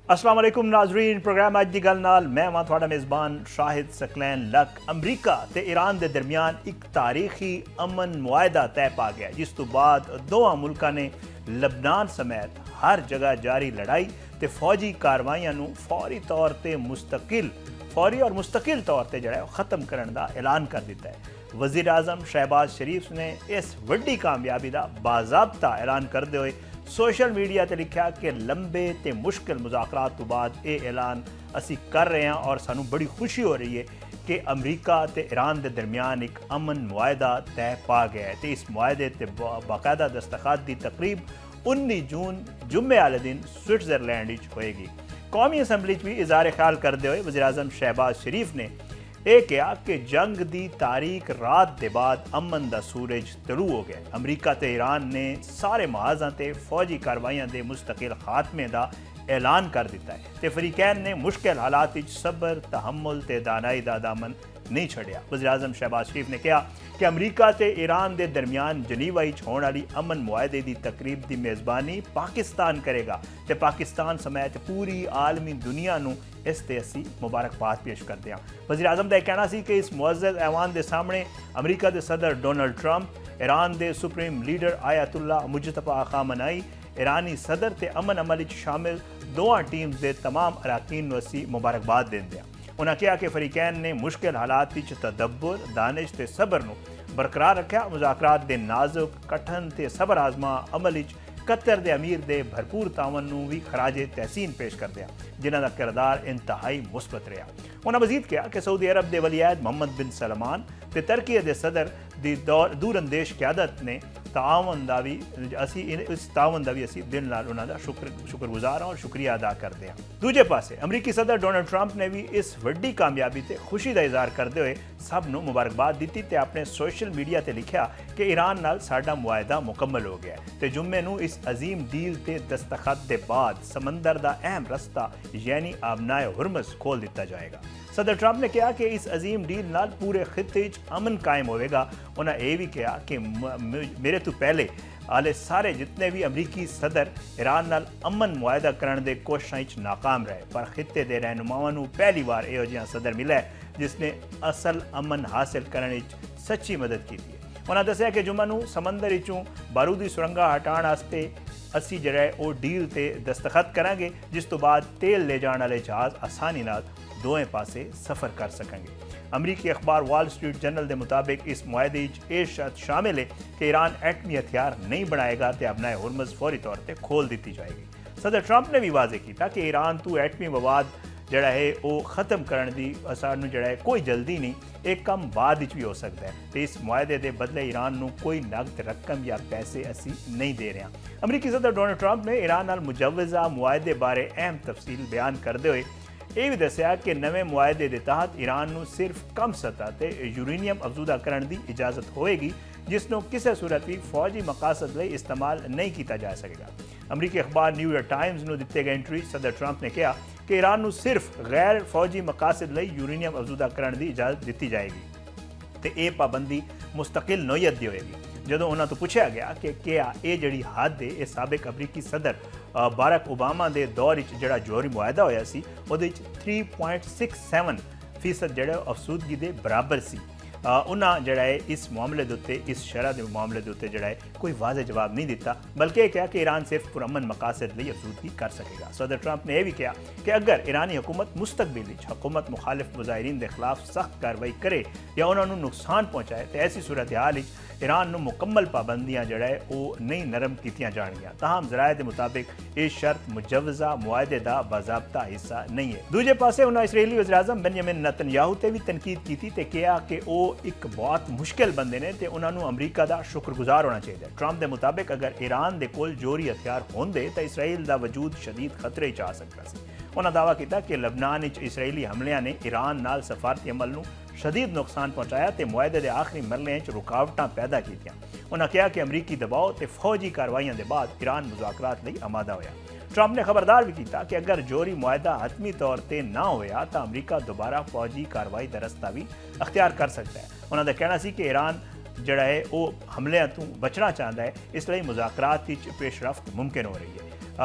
अस्सलाम वालेकुम नाजरीन, प्रोग्राम अज दी गल नाल मैं वां तुहाडा मेज़बान शाहिद सकलैन लक। अमरीका ते ईरान दे दरमियान एक तारीखी अमन मुआहदा तय पा गया, जिस तो बाद दोवां मुल्कां ने लबनान समेत हर जगह जारी लड़ाई ते फौजी कार्रवाइयां नूं फौरी तौर ते फौरी और मुस्तकिल तौर ते जिहड़ा खत्म करने का ऐलान कर दिता है। वज़ीर आज़म शहबाज शरीफ ने इस वड्डी कामयाबी का बाज़ाब्ता ऐलान करते हुए सोशल मीडिया ते लिखा कि लंबे ते मुश्किल मुज़ाकरात तो बाद ये ऐलान असी कर रहे हैं और सानू बड़ी खुशी हो रही है कि अमरीका ते ईरान के दरमियान एक अमन मुआहदा तय पा गया है। तो इस मुआहदे ते बाकायदा दस्तखत की तकरीब 19 जून जुम्मे आले दिन स्विट्ज़रलैंड होएगी। कौमी असैंबली भी इज़हार ख्याल करते हुए वज़ीर आज़म शहबाज शरीफ ने यह कहा कि जंग की तारीख रात के बाद अमन का सूरज तलू हो गया। अमरीका ते ईरान ने सारे महाज़ां ते फौजी कार्रवाइयां के मुस्तकिल खात्मे का ऐलान कर दिता है तो फरीकैन ने मुश्किल हालात सबर तहम्मुल ते दानाई का दामन नहीं छड़िया। वज़ीर आज़म शहबाज शरीफ ने कहा कि अमरीका ते ईरान के दरमियान जनीवा होने वाली अमन मुआहदे की तकरीब की मेज़बानी पाकिस्तान करेगा तो पाकिस्तान समेत पूरी आलमी दुनिया नूं इस ते असी मुबारकबाद पेश करते हैं। वज़ीर आज़म का यह कहना सी कि इस मुअज़्ज़ज़ ऐवान के सामने अमरीका के सदर डोनाल्ड ट्रंप, ईरान के सुप्रीम लीडर आयतुल्ला मुजतबा खामनाई, ईरानी सदर ते अमन अमल शामिल दोवां टीम्स के तमाम अरकान नूं असी मुबारकबाद देंदे हैं। उन्होंने कहा कि फरीकैन ने मुश्किल हालात तदब्बर, दानिश ते सबर नूं बरकरार रखा। मुज़ाकरात के नाजुक, कठन ते सबर आजमा अमल कतर के अमीर के भरपूर तावन नूं भी खराजे तहसीन पेश करते हैं, जिन्हां दा किरदार इंतहाई मुस्बत रहा। उन्होंने मजीद कहा कि सऊदी अरब के वलीअहद मोहम्मद बिन सलमान ते तुर्की के सदर की दूरअंदेश क्यादत ने तावन का भी इस तावन का भी असी दिल नाल उन्हां दा शुक्रगुजार और शुक्रिया अदा करते हैं। दूजे पासे अमरीकी सदर डोनाल्ड ट्रंप ने भी इस वड्डी कामयाबी ते खुशी का इजहार करते हुए सब नूं मुबारकबाद दी ते अपने सोशल मीडिया ते लिखा कि ईरान नाल साडा मुआहदा मुकम्मल हो गया है ते जुम्मे नूं इस अजीम डील ते दस्तखत के बाद समंदर का अहम रस्ता यानी आबनाए हुरमस खोल दिता जाएगा। सदर ट्रंप ने कहा कि इस अजीम डील नाल पूरे खिते अमन कायम होएगा। उन्होंने यह भी कहा कि मेरे तो पहले आले सारे जितने भी अमरीकी सदर ईरान नाल अमन मुआहदा करने के कोशिशों नाकाम रहे, पर खिते के रहनुमावां नूं पहली बार यहो जिहा सदर मिला है जिसने असल अमन हासिल करने सच्ची मदद की है। उन्होंने दस्सिया कि जुम्मे नूं समंदर विचों बारूदी सुरंगा हटाने वास्ते असी जिहड़ा है वो डील ते दस्तखत करांगे, जिस तो बाद तेल ले जाने वाले जहाज़ आसानी नाल दोवें पासे सफ़र कर सकेंगे। अमरीकी अखबार वॉल स्ट्रीट जर्नल के मुताबिक इस मुआहदे ये शर्त शामिल है कि ईरान एटमी हथियार नहीं बनाएगा तो अपना हुरमस फौरी तौर पर खोल दी जाएगी। सदर ट्रंप ने भी वाजे किया कि ईरान तो एटमी विवाद जड़ा है वो ख़त्म करने की सानू जड़ा है कोई जल्दी नहीं, एक कम बाद भी हो सकता है तो इस मुआहदे के बदले ईरान नूं कोई नकद रकम या पैसे असी नहीं दे रहे। अमरीकी सदर डोनाल्ड ट्रंप ने ईरान नाल मुजव्वज़ा मुआहदे बारे अहम तफसील बयान करते हुए यह भी दस्सिया कि नवे मुआहदे के तहत ईरान नूं सिर्फ कम सतह ते यूरेनियम अफजूदा करने की इजाजत होएगी, जिसनों किसी सूरत भी फौजी मकासद लई इस्तेमाल नहीं किया जा सकेगा। अमरीकी अखबार न्यूयॉर्क टाइम्स नूं दिते गए इंटरव्यू सदर ट्रंप ने कहा कि ईरान नूं सिर्फ गैर फौजी मकासद लई यूरेनियम अफजूदा करने की इजाजत दी जाएगी तो यह पाबंदी मुस्तकिल नोयत की होएगी। जदों उन्होंने तो पूछा गया कि क्या ये जिहड़ी हद है ये साबिक अमरीकी सदर बारक ओबामा के दौर जिहड़ा जौहरी मुआहदा होया सी उहदे 3.67% जिहड़ा अफसूदगी के बराबर सी। उन्हें जड़ा है इस मामले के उत्ते इस शरह के मामले के उत्ते जड़ा है कोई वाज़ेह जवाब नहीं दिता, बल्कि यह कहा कि ईरान सिर्फ पुरअमन मकासद लिए अफसूदगी कर सकेगा। सदर ट्रंप ने यह भी कहा कि अगर ईरानी हुकूमत मुस्तकबिल हुकूमत मुखालिफ मुजाहिरीन के खिलाफ सख्त कार्रवाई करे या उन्होंने नुकसान पहुँचाए तो ऐसी सूरत हाल ईरान नूं मुकम्मल पाबंदियां जड़ा है वो नहीं नरम कीतियां जाणगियां। ताहम ज़राए के मुताबिक ये शर्त मुजव्वज़ा मुआहदे का बाज़ाब्ता हिस्सा नहीं है। दूजे पासे उन्होंने इसराइली वज़ीर आज़म बेंजामिन नेतन्याहू ते भी तनकीद की ते कहा कि वो एक बहुत मुश्किल बंदे ने ते उन्होंने अमरीका का शुक्रगुजार होना चाहिए। ट्रंप के मुताबिक अगर ईरान के कोल जोहरी हथियार होंदे तो इसराइल का वजूद शदीद खतरे च आ सकता सी। उन्होंने दावा किया कि लबनान इसराइली हमलियां ने ईरान नाल सफारती अमल नूं शदीद नुकसान पहुँचाया तो मुआहदे के आखिरी मरले रुकावटां पैदा की। उन्होंने कहा कि अमरीकी दबाव तो फौजी कार्रवाइयों के बाद ईरान मुज़ाकरात लई आमादा होया। ट्रंप ने खबरदार भी किया कि अगर जोहरी मुआहदा हतमी तौर पर ना होया तो अमरीका दोबारा फौजी कार्रवाई का रस्ता भी अख्तियार कर सकता है। उन्होंने कहना सी कि ईरान जड़ा है वो हमलियां तो बचना चाहता है, इसलिए मुज़ाकरात पेशरफ्त मुमकिन हो रही है।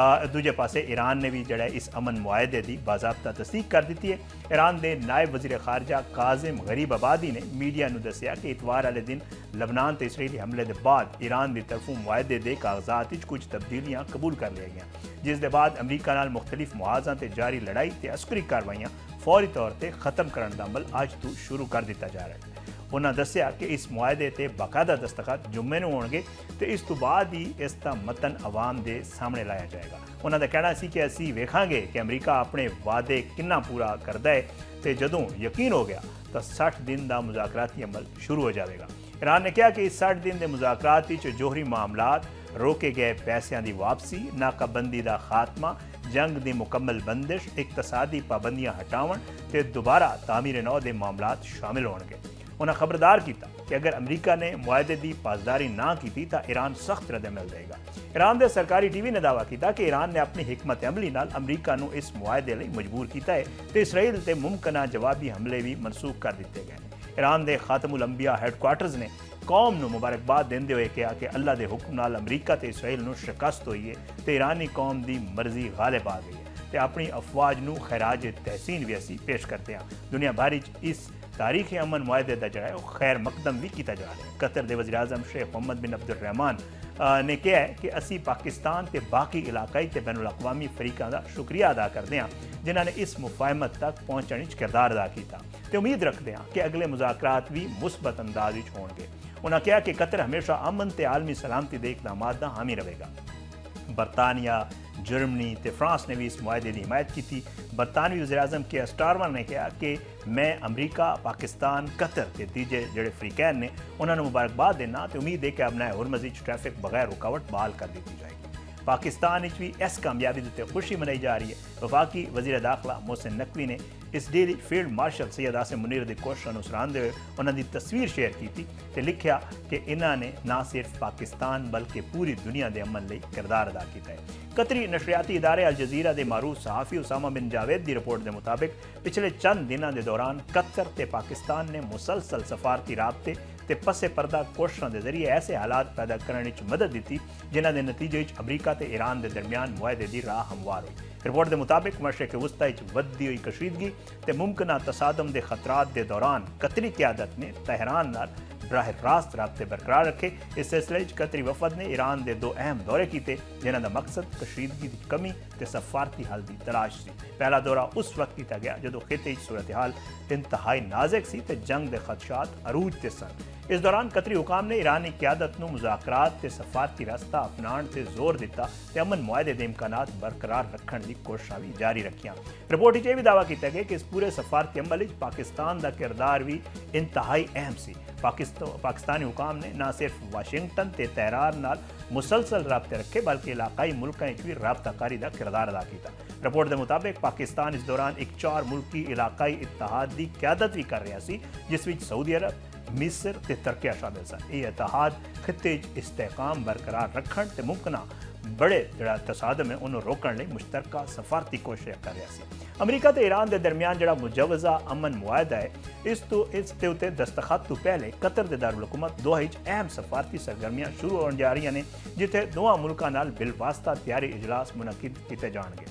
ਦੂਜੇ ਪਾਸੇ ਈਰਾਨ ਨੇ ਵੀ ਜਿਹੜਾ ਇਸ ਅਮਨ ਮੁਆਹਦੇ ਦੀ ਬਾਜ਼ਾਬਤਾ ਤਸਦੀਕ ਕਰ ਦਿੱਤੀ ਹੈ। ਈਰਾਨ ਦੇ ਨਾਇਬ ਵਜ਼ੀਰ ਖਾਰਜਾ ਕਾਜ਼ਿਮ ਗਰੀਬਾਬਾਦੀ ਨੇ ਮੀਡੀਆ ਨੂੰ ਦੱਸਿਆ ਕਿ ਇਤਵਾਰ ਵਾਲੇ ਦਿਨ ਲਬਨਾਨ ਤੇ ਇਸਰਾਈਲੀ ਹਮਲੇ ਦੇ ਬਾਅਦ ਈਰਾਨ ਦੀ ਤਰਫੋਂ ਮੁਆਹਦੇ ਦੇ ਕਾਗਜ਼ਾਤ ਵਿੱਚ ਕੁਝ ਤਬਦੀਲੀਆਂ ਕਬੂਲ ਕਰ ਲਈਆਂ ਗਈਆਂ, ਜਿਸ ਦੇ ਬਾਅਦ ਅਮਰੀਕਾ ਨਾਲ ਮੁਖਤਲਿਫ ਮੁਆਜ਼ਾਂ ਤੇ ਜਾਰੀ ਲੜਾਈ ਤੇ ਅਸਕਰੀ ਕਾਰਵਾਈਆਂ ਫੌਰੀ ਤੌਰ ਤੇ ਖਤਮ ਕਰਨ ਦਾ ਅਮਲ ਅੱਜ ਤੋਂ ਸ਼ੁਰੂ ਕਰ ਦਿੱਤਾ ਜਾ ਰਿਹਾ ਹੈ। ਉਹਨਾਂ ਦੱਸਿਆ ਕਿ ਇਸ ਮੁਆਹਦੇ ਤੇ ਬਾਕਾਇਦਾ ਦਸਤਖਤ ਜੁਮੇ ਨੂੰ ਹੋਣਗੇ ਤੇ ਇਸ ਤੋਂ ਬਾਅਦ ਹੀ ਇਸ ਦਾ ਮਤਨ ਆਵਾਮ ਦੇ ਸਾਹਮਣੇ ਲਾਇਆ ਜਾਏਗਾ। ਉਹਨਾਂ ਦਾ ਕਹਿਣਾ ਸੀ ਕਿ ਅਸੀਂ ਵੇਖਾਂਗੇ ਕਿ ਅਮਰੀਕਾ ਆਪਣੇ ਵਾਅਦੇ ਕਿੰਨਾ ਪੂਰਾ ਕਰਦਾ ਹੈ ਤੇ ਜਦੋਂ ਯਕੀਨ ਹੋ ਗਿਆ ਤਾਂ 60 ਦਿਨ ਦਾ ਮੁਜ਼ਾਕਰਾਤੀ ਅਮਲ ਸ਼ੁਰੂ ਹੋ ਜਾਵੇਗਾ। ਈਰਾਨ ਨੇ ਕਿਹਾ ਕਿ ਇਸ 60 ਦਿਨ ਦੇ ਮੁਜ਼ਾਕਰਾਤ ਵਿੱਚ ਜੋਹਰੀ ਮਾਮਲਾਤ, ਰੋਕੇ ਗਏ ਪੈਸਿਆਂ ਦੀ ਵਾਪਸੀ, ਨਾਕਾਬੰਦੀ ਦਾ ਖਾਤਮਾ, ਜੰਗ ਦੀ ਮੁਕੰਮਲ ਬੰਦਿਸ਼, ਇਕਤਸਾਦੀ ਪਾਬੰਦੀਆਂ ਹਟਾਉਣ ਤੇ ਦੁਬਾਰਾ ਤਾਮੀਰ ਨੌ ਦੇ ਮਾਮਲਾਤ ਸ਼ਾਮਿਲ ਹੋਣਗੇ। ਉਹਨਾਂ ਖਬਰਦਾਰ ਕੀਤਾ ਕਿ ਅਗਰ ਅਮਰੀਕਾ ਨੇ ਮੁਆਹਦੇ ਦੀ ਪਾਸਦਾਰੀ ਨਾ ਕੀਤੀ ਤਾਂ ਈਰਾਨ ਸਖਤ ਰੱਦ-ਅਮਲ ਦੇਗਾ। ਈਰਾਨ ਦੇ ਸਰਕਾਰੀ ਟੀਵੀ ਨੇ ਦਾਅਵਾ ਕੀਤਾ ਕਿ ਈਰਾਨ ਨੇ ਆਪਣੀ ਹਕਮਤ ਅਮਲੀ ਨਾਲ ਅਮਰੀਕਾ ਨੂੰ ਇਸ ਮੁਆਹਦੇ ਲਈ ਮਜਬੂਰ ਕੀਤਾ ਹੈ ਤੇ ਇਸਰਾਈਲ ਤੇ ਮੁਮਕਿਨਾ ਜਵਾਬੀ ਹਮਲੇ ਵੀ ਮਨਸੂਖ ਕਰ ਦਿੱਤੇ ਗਏ ਨੇ। ਈਰਾਨ ਦੇ ਖਾਤਮੁਲ ਅੰਬੀਆ ਹੈੱਡਕੁਆਰਟਰਸ ਨੇ ਕੌਮ ਨੂੰ ਮੁਬਾਰਕਬਾਦ ਦਿੰਦੇ ਹੋਏ ਕਿਹਾ ਕਿ ਅੱਲਾ ਦੇ ਹੁਕਮ ਨਾਲ ਅਮਰੀਕਾ ਤੇ ਇਸਰਾਈਲ ਨੂੰ ਸ਼ਿਕਸਤ ਹੋਈ ਹੈ ਤੇ ਈਰਾਨੀ ਕੌਮ ਦੀ ਮਰਜ਼ੀ ਗਾਲਿਬ ਆ ਗਈ ਹੈ ਤੇ ਆਪਣੀ ਅਫਵਾਜ ਨੂੰ ਖੈਰਾਜ ਤਹਿਸੀਨ ਵੀ ਅਸੀਂ ਪੇਸ਼ ਕਰਦੇ ਹਾਂ। ਦੁਨੀਆ ਭਰ ਵਿੱਚ ਇਸ ਤਾਰੀਖੀ ਅਮਨ ਮੁਆਹਦੇ ਦਾ ਜਿਹੜਾ ਹੈ ਉਹ ਖੈਰ ਮਕਦਮ ਵੀ ਕੀਤਾ ਜਾ ਰਿਹਾ ਹੈ। ਕਤਰ ਦੇ ਵਜ਼ੀਰ ਆਜ਼ਮ ਸ਼ੇਖ ਮੁਹੰਮਦ ਬਿਨ ਅਬਦੁਰਰਹਿਮਾਨ ਨੇ ਕਿਹਾ ਹੈ ਕਿ ਅਸੀਂ ਪਾਕਿਸਤਾਨ ਤੇ ਬਾਕੀ ਇਲਾਕਾਈ ਤੇ ਬੈਨ ਅਲ-ਅਕਵਾਮੀ ਫਰੀਕਾਂ ਦਾ ਸ਼ੁਕਰੀਆ ਅਦਾ ਕਰਦੇ ਹਾਂ ਜਿਨ੍ਹਾਂ ਨੇ ਇਸ ਮੁਫਾਹਮਤ ਤੱਕ ਪਹੁੰਚਣ ਵਿੱਚ ਕਿਰਦਾਰ ਅਦਾ ਕੀਤਾ ਤੇ ਉਮੀਦ ਰੱਖਦੇ ਹਾਂ ਕਿ ਅਗਲੇ ਮੁਜ਼ਾਕਰਾਤ ਵੀ ਮੁਸਬਤ ਅੰਦਾਜ਼ ਵਿੱਚ ਹੋਣਗੇ। ਉਹਨਾਂ ਕਿਹਾ ਕਿ ਕਤਰ ਹਮੇਸ਼ਾ ਅਮਨ ਤੇ ਆਲਮੀ ਸਲਾਮਤੀ ਦੇ ਇਕਦਾਮਾਤ ਦਾ ਹਾਮੀ ਰਹੇਗਾ। ਬਰਤਾਨੀਆ, ਜਰਮਨੀ ਤੇ ਫਰਾਂਸ ਨੇ ਵੀ ਇਸ ਮੁਆਹਦੇ ਦੀ ਹਮਾਇਤ ਕੀਤੀ। ਬਰਤਾਨਵੀ ਵਜ਼ੀਰ ਆਜ਼ਮ ਕੇ ਸਟਾਰਮਰ ਨੇ ਕਿਹਾ ਕਿ ਮੈਂ ਅਮਰੀਕਾ, ਪਾਕਿਸਤਾਨ, ਕਤਰ ਤੇ ਤੀਜੇ ਜਿਹੜੇ ਫਰੀਕੈਨ ਨੇ ਉਹਨਾਂ ਨੂੰ ਮੁਬਾਰਕਬਾਦ ਦੇਣਾ ਤੇ ਉਮੀਦ ਹੈ ਕਿ ਅਬਨਾਏ ਹੁਰਮਜ਼ ਵਿੱਚ ਟ੍ਰੈਫਿਕ ਬਗੈਰ ਰੁਕਾਵਟ ਬਹਾਲ ਕਰ ਦਿੱਤੀ ਜਾਏਗੀ। ਪਾਕਿਸਤਾਨ ਵਿੱਚ ਵੀ ਇਸ ਕਾਮਯਾਬੀ ਦੇ ਉੱਤੇ ਖੁਸ਼ੀ ਮਨਾਈ ਜਾ ਰਹੀ ਹੈ। ਵਫਾਕੀ ਵਜ਼ੀਰ ਦਾਖਲਾ मोहसिन नकवी ने इस daily field marshal Syed Asim Munir की कोशिशों ਨੂੰ ਸਰਾਹੁੰਦੇ ਹੋਏ ਉਹਨਾਂ ਦੀ ਤਸਵੀਰ ਸ਼ੇਅਰ ਕੀਤੀ ਤੇ ਲਿਖਿਆ ਕਿ ਇਹਨਾਂ ਨੇ ਨਾ ਸਿਰਫ ਪਾਕਿਸਤਾਨ ਬਲਕਿ ਪੂਰੀ ਦੁਨੀਆ ਦੇ ਅਮਨ ਲਈ ਕਿਰਦਾਰ ਅਦਾ ਕੀਤਾ ਹੈ। ਕਤਰੀ ਨਸ਼ਰਿਆਤੀ ਇਦਾਰੇ ਅਲ ਜਜ਼ੀਰਾ ਦੇ ਮਾਰੂਫ ਸਹਾਫੀ ਉਸਾਮਾ ਬਿਨ ਜਾਵੇਦ ਦੀ ਰਿਪੋਰਟ ਦੇ ਮੁਤਾबिक ਪਿਛਲੇ ਚੰਦ ਦਿਨਾਂ ਦੇ ਦੌਰਾਨ ਕਤਰ ਤੇ ਪਾਕਿਸਤਾਨ ਨੇ ਮੁਸਲਸਲ ਸਫਾਰਤੀ ਰਾਬਤੇ ਤੇ ਪਸੇ ਪਰਦਾ ਕੋਸ਼ਿਸ਼ਾਂ ਦੇ ਜ਼ਰੀਏ ਐਸੇ ਹਾਲਾਤ ਪੈਦਾ ਕਰਨ ਵਿੱਚ ਮਦਦ ਦਿੱਤੀ ਜਿਨ੍ਹਾਂ ਦੇ ਨਤੀਜੇ ਵਿੱਚ ਅਮਰੀਕਾ ਤੇ ਈਰਾਨ ਦੇ ਦਰਮਿਆਨ ਮੁਆਹਦੇ ਦੀ ਰਾਹ ਹਮਵਾਰ ਹੋਈ। ਰਿਪੋਰਟ ਦੇ ਮੁਤਾबिक ਮਸ਼ਰਕ ਵਸਤਾ ਵਿੱਚ ਵੱਧਦੀ ਹੋਈ ਕਸ਼ੀਦਗੀ ਤੇ ਮੁਮਕਿਨਾ ਤਸਾਦਮ ਦੇ ਖਤਰਾਤ ਦੇ ਦੌਰਾਨ ਕਤਰੀ ਕਿਆਦਤ ਨੇ ਤਹਿਰਾਨ ਨਾਲ ਬਰਾਹ ਰਾਸਤ ਰਾਬਤੇ ਬਰਕਰਾਰ ਰੱਖੇ। ਇਸ ਸਿਲਸਿਲੇ ਵਿੱਚ ਕਤਰੀ ਵਫਦ ਨੇ ਈਰਾਨ ਦੇ ਦੋ ਅਹਿਮ ਦੌਰੇ ਕੀਤੇ ਜਿਨ੍ਹਾਂ ਦਾ ਮਕਸਦ ਕਸ਼ੀਦਗੀ ਦੀ ਕਮੀ ਤੇ ਸਫਾਰਤੀ ਹੱਲ ਦੀ ਤਲਾਸ਼ ਸੀ। ਪਹਿਲਾ ਦੌਰਾ ਉਸ ਵਕਤ ਕੀਤਾ ਗਿਆ ਜਦੋਂ ਖਿੱਤੇ ਵਿੱਚ ਸੂਰਤ-ਏ-ਹਾਲ ਇੰਤਹਾਈ ਨਾਜ਼ੁਕ ਸੀ ਤੇ ਜੰਗ ਦੇ ਖਦਸ਼ਾਤ ਅਰੂਜ ਤੇ ਸਨ। ਇਸ ਦੌਰਾਨ ਕਤਰੀ ਹੁਕਾਮ ਨੇ ਈਰਾਨੀ ਕਿਆਦਤ ਨੂੰ ਮੁਜ਼ਾਕਰਾਤ ਤੇ ਸਫਾਰਤੀ ਰਸਤਾ ਅਪਣਾਉਣ ਤੇ ਜ਼ੋਰ ਦਿੱਤਾ ਤੇ ਅਮਨ ਮੁਆਹਦੇ ਦੇ ਇਮਕਾਨਾਤ ਬਰਕਰਾਰ ਰੱਖਣ ਦੀ ਕੋਸ਼ਿਸ਼ਾਂ ਵੀ ਜਾਰੀ ਰੱਖੀਆਂ। ਰਿਪੋਰਟ ਵਿੱਚ ਇਹ ਵੀ ਦਾਅਵਾ ਕੀਤਾ ਗਿਆ ਕਿ ਇਸ ਪੂਰੇ ਸਫਾਰਤੀ ਅਮਲ ਵਿੱਚ ਪਾਕਿਸਤਾਨ ਦਾ ਕਿਰਦਾਰ ਵੀ ਇੰਤਹਾਈ ਅਹਿਮ ਸੀ। ਪਾਕਿਸਤਾਨੀ ਹੁਕਾਮ ਨੇ ਨਾ ਸਿਰਫ ਵਾਸ਼ਿੰਗਟਨ ਤੇ ਤਹਿਰਾਨ ਨਾਲ ਮੁਸਲਸਲ ਰਾਬਤੇ ਰੱਖੇ ਬਲਕਿ ਇਲਾਕਾਈ ਮੁਲਕਾਂ ਵਿੱਚ ਵੀ ਰਾਬਤਾਕਾਰੀ ਦਾ ਕਿਰਦਾਰ ਅਦਾ ਕੀਤਾ। ਰਿਪੋਰਟ ਦੇ ਮੁਤਾबिक ਪਾਕਿਸਤਾਨ ਇਸ ਦੌਰਾਨ ਇੱਕ 4 ਮੁਲਕੀ ਇਲਾਕਾਈ ਇਤਿਹਾਦ ਦੀ ਕਿਆਦਤ ਵੀ ਕਰ ਰਿਹਾ ਸੀ ਜਿਸ ਵਿੱਚ ਸਾਊਦੀ ਅਰਬ, ਮਿਸਰ ਤੇ ਤੁਰਕੀਆ ਸ਼ਾਮਿਲ ਸਨ। ਇਹ ਇਤਿਹਾਦ ਖਿੱਤੇ 'ਚ ਇਸਤਹਿਕਾਮ ਬਰਕਰਾਰ ਰੱਖਣ ਤੇ ਮੁਮਕਿਨਾ ਬੜੇ ਜਿਹੜਾ ਤਸਾਦਮ ਹੈ ਉਹਨੂੰ ਰੋਕਣ ਲਈ ਮੁਸ਼ਤਰਕਾ ਸਫਾਰਤੀ ਕੋਸ਼ਿਸ਼ ਕਰ ਰਿਹਾ ਸੀ। ਅਮਰੀਕਾ ਤੇ ਈਰਾਨ ਦੇ ਦਰਮਿਆਨ ਜਿਹੜਾ ਮੁਜਵਜ਼ਾ ਅਮਨ ਮੁਆਹਦਾ ਹੈ ਇਸ ਦੇ ਉੱਤੇ ਦਸਤਖਤ ਤੋਂ ਪਹਿਲੇ ਕਤਰ ਦੇ ਦਾਰੁਲ ਹਕੂਮਤ ਦੋਹਾ ਵਿੱਚ ਅਹਿਮ ਸਫਾਰਤੀ ਸਰਗਰਮੀਆਂ ਸ਼ੁਰੂ ਹੋਣ ਜਾ ਰਹੀਆਂ ਨੇ ਜਿੱਥੇ ਦੋਵਾਂ ਮੁਲਕਾਂ ਨਾਲ ਬਿਲਵਾਸਤਾ ਤਿਆਰੀ ਇਜਲਾਸ ਮੁਨੱਕਿਦ ਕੀਤੇ ਜਾਣਗੇ।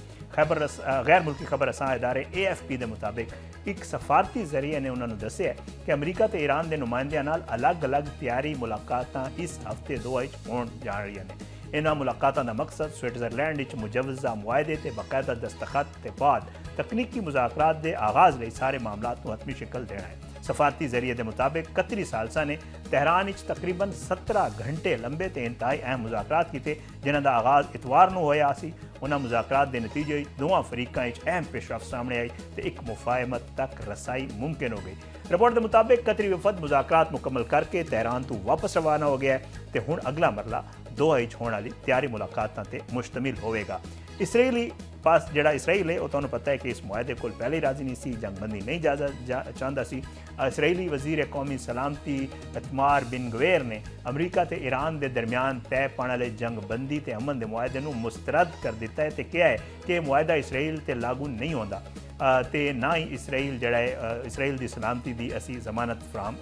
ਗੈਰ ਮੁਲਕੀ ਖਬਰ ਅਸਾਂ ਇਦਾਰੇ AFP ਦੇ ਮੁਤਾबिक ਇੱਕ ਸਫਾਰਤੀ ਜ਼ਰੀਏ ਨੇ ਉਹਨਾਂ ਨੂੰ ਦੱਸਿਆ ਕਿ ਅਮਰੀਕਾ ਤੇ ਈਰਾਨ ਦੇ ਨੁਮਾਇੰਦਿਆਂ ਨਾਲ ਅਲੱਗ-ਅਲੱਗ ਤਿਆਰੀ ਮੁਲਾਕਾਤਾਂ ਇਸ ਹਫ਼ਤੇ ਦੋਹਾ ਵਿੱਚ ਹੋਣ ਜਾ ਰਹੀਆਂ ਨੇ। ਇਹਨਾਂ ਮੁਲਾਕਾਤਾਂ ਦਾ ਮਕਸਦ ਸਵਿਟਜ਼ਰਲੈਂਡ ਵਿੱਚ ਮੁਜਵਜ਼ਾ ਮੁਆਹਦੇ ਤੇ ਬਾਕਾਇਦਾ ਦਸਤਖਤ ਤੇ ਬਾਅਦ ਤਕਨੀਕੀ ਮੁਜ਼ਾਕਰਾਤ ਦੇ ਆਗਾਜ਼ ਲਈ ਸਾਰੇ ਮਾਮਲਾਤ ਨੂੰ ਹਤਮੀ ਸ਼ਕਲ ਦੇਣਾ ਹੈ। ਸਫਾਰਤੀ ਜ਼ਰੀਏ ਦੇ ਮੁਤਾबिक ਕਤਰੀ ਸਾਲਸਾ ਨੇ ਤਹਿਰਾਨ ਵਿੱਚ ਤਕਰੀਬਨ 17 ਘੰਟੇ ਲੰਬੇ ਤੇ ਇੰਤਹਾਈ ਅਹਿਮ ਮੁਜ਼ਾਕਰਾਤ ਕੀਤੇ ਜਿਨ੍ਹਾਂ ਦਾ ਆਗਾਜ਼ ਇਤਵਾਰ ਨੂੰ ਹੋਇਆ ਸੀ। ਉਹਨਾਂ ਮੁਜ਼ਾਕਰਾਤ ਦੇ ਨਤੀਜੇ ਵਿੱਚ ਦੋਵਾਂ ਫਰੀਕਾਂ ਵਿੱਚ ਅਹਿਮ ਪੇਸ਼ਰਫਤ ਸਾਹਮਣੇ ਆਈ ਤੇ ਇੱਕ ਮੁਫਾਹਮਤ ਤੱਕ ਰਸਾਈ ਮੁਮਕਿਨ ਹੋ ਗਈ। ਰਿਪੋਰਟ ਦੇ ਮੁਤਾबिक ਕਤਰੀ ਵਫਦ ਮੁਜ਼ਾਕਰਾਤ ਮੁਕੰਮਲ ਕਰਕੇ ਤਹਿਰਾਨ ਤੋਂ ਵਾਪਸ ਰਵਾਨਾ ਹੋ ਗਿਆ ਤੇ ਹੁਣ ਅਗਲਾ ਮਰਲਾ ਦੋਹਾ ਵਿੱਚ ਹੋਣ ਵਾਲੀ ਤਿਆਰੀ ਮੁਲਾਕਾਤਾਂ ਤੇ ਮੁਸ਼ਤਮਿਲ ਹੋਵੇਗਾ। ਇਸਰਾਈਲੀ ਪਾਸ ਜਿਹੜਾ ਇਸਰਾਈਲ ਹੈ ਉਹ ਤੁਹਾਨੂੰ ਪਤਾ ਹੈ ਕਿ ਇਸ ਮੁਆਹਦੇ ਕੋਲ ਪਹਿਲੇ ਹੀ ਰਾਜ਼ੀ ਨਹੀਂ ਸੀ, ਜੰਗਬੰਦੀ ਨਹੀਂ ਚਾਹੁੰਦਾ ਸੀ। ਇਸਰਾਈਲੀ ਵਜ਼ੀਰ ਕੌਮੀ ਸਲਾਮਤੀ ਇਤਮਾਰ ਬਿਨ ਗਵੇਰ ਨੇ ਅਮਰੀਕਾ ਤੇ ਈਰਾਨ ਦੇ ਦਰਮਿਆਨ ਤੈਅ ਪਾਉਣ ਵਾਲੇ ਜੰਗਬੰਦੀ ਤੇ ਅਮਨ ਦੇ ਮੁਆਹਦੇ ਨੂੰ ਮੁਸਤਰਦ ਕਰ ਦਿੱਤਾ ਹੈ ਤੇ ਕਿਹਾ ਹੈ ਕਿ ਇਹ ਮੁਆਹਦਾ ਇਸਰਾਈਲ ਤੇ ਲਾਗੂ ਨਹੀਂ ਹੁੰਦਾ। ਤੇ ਨਾ ਹੀ ਇਸਰਾਈਲ ਜਿਹੜਾ ਹੈ ਇਸਰਾਈਲ ਦੀ ਸਲਾਮਤੀ ਦੀ ਅਸੀਂ ਜ਼ਮਾਨਤ ਫਰਾਹਮ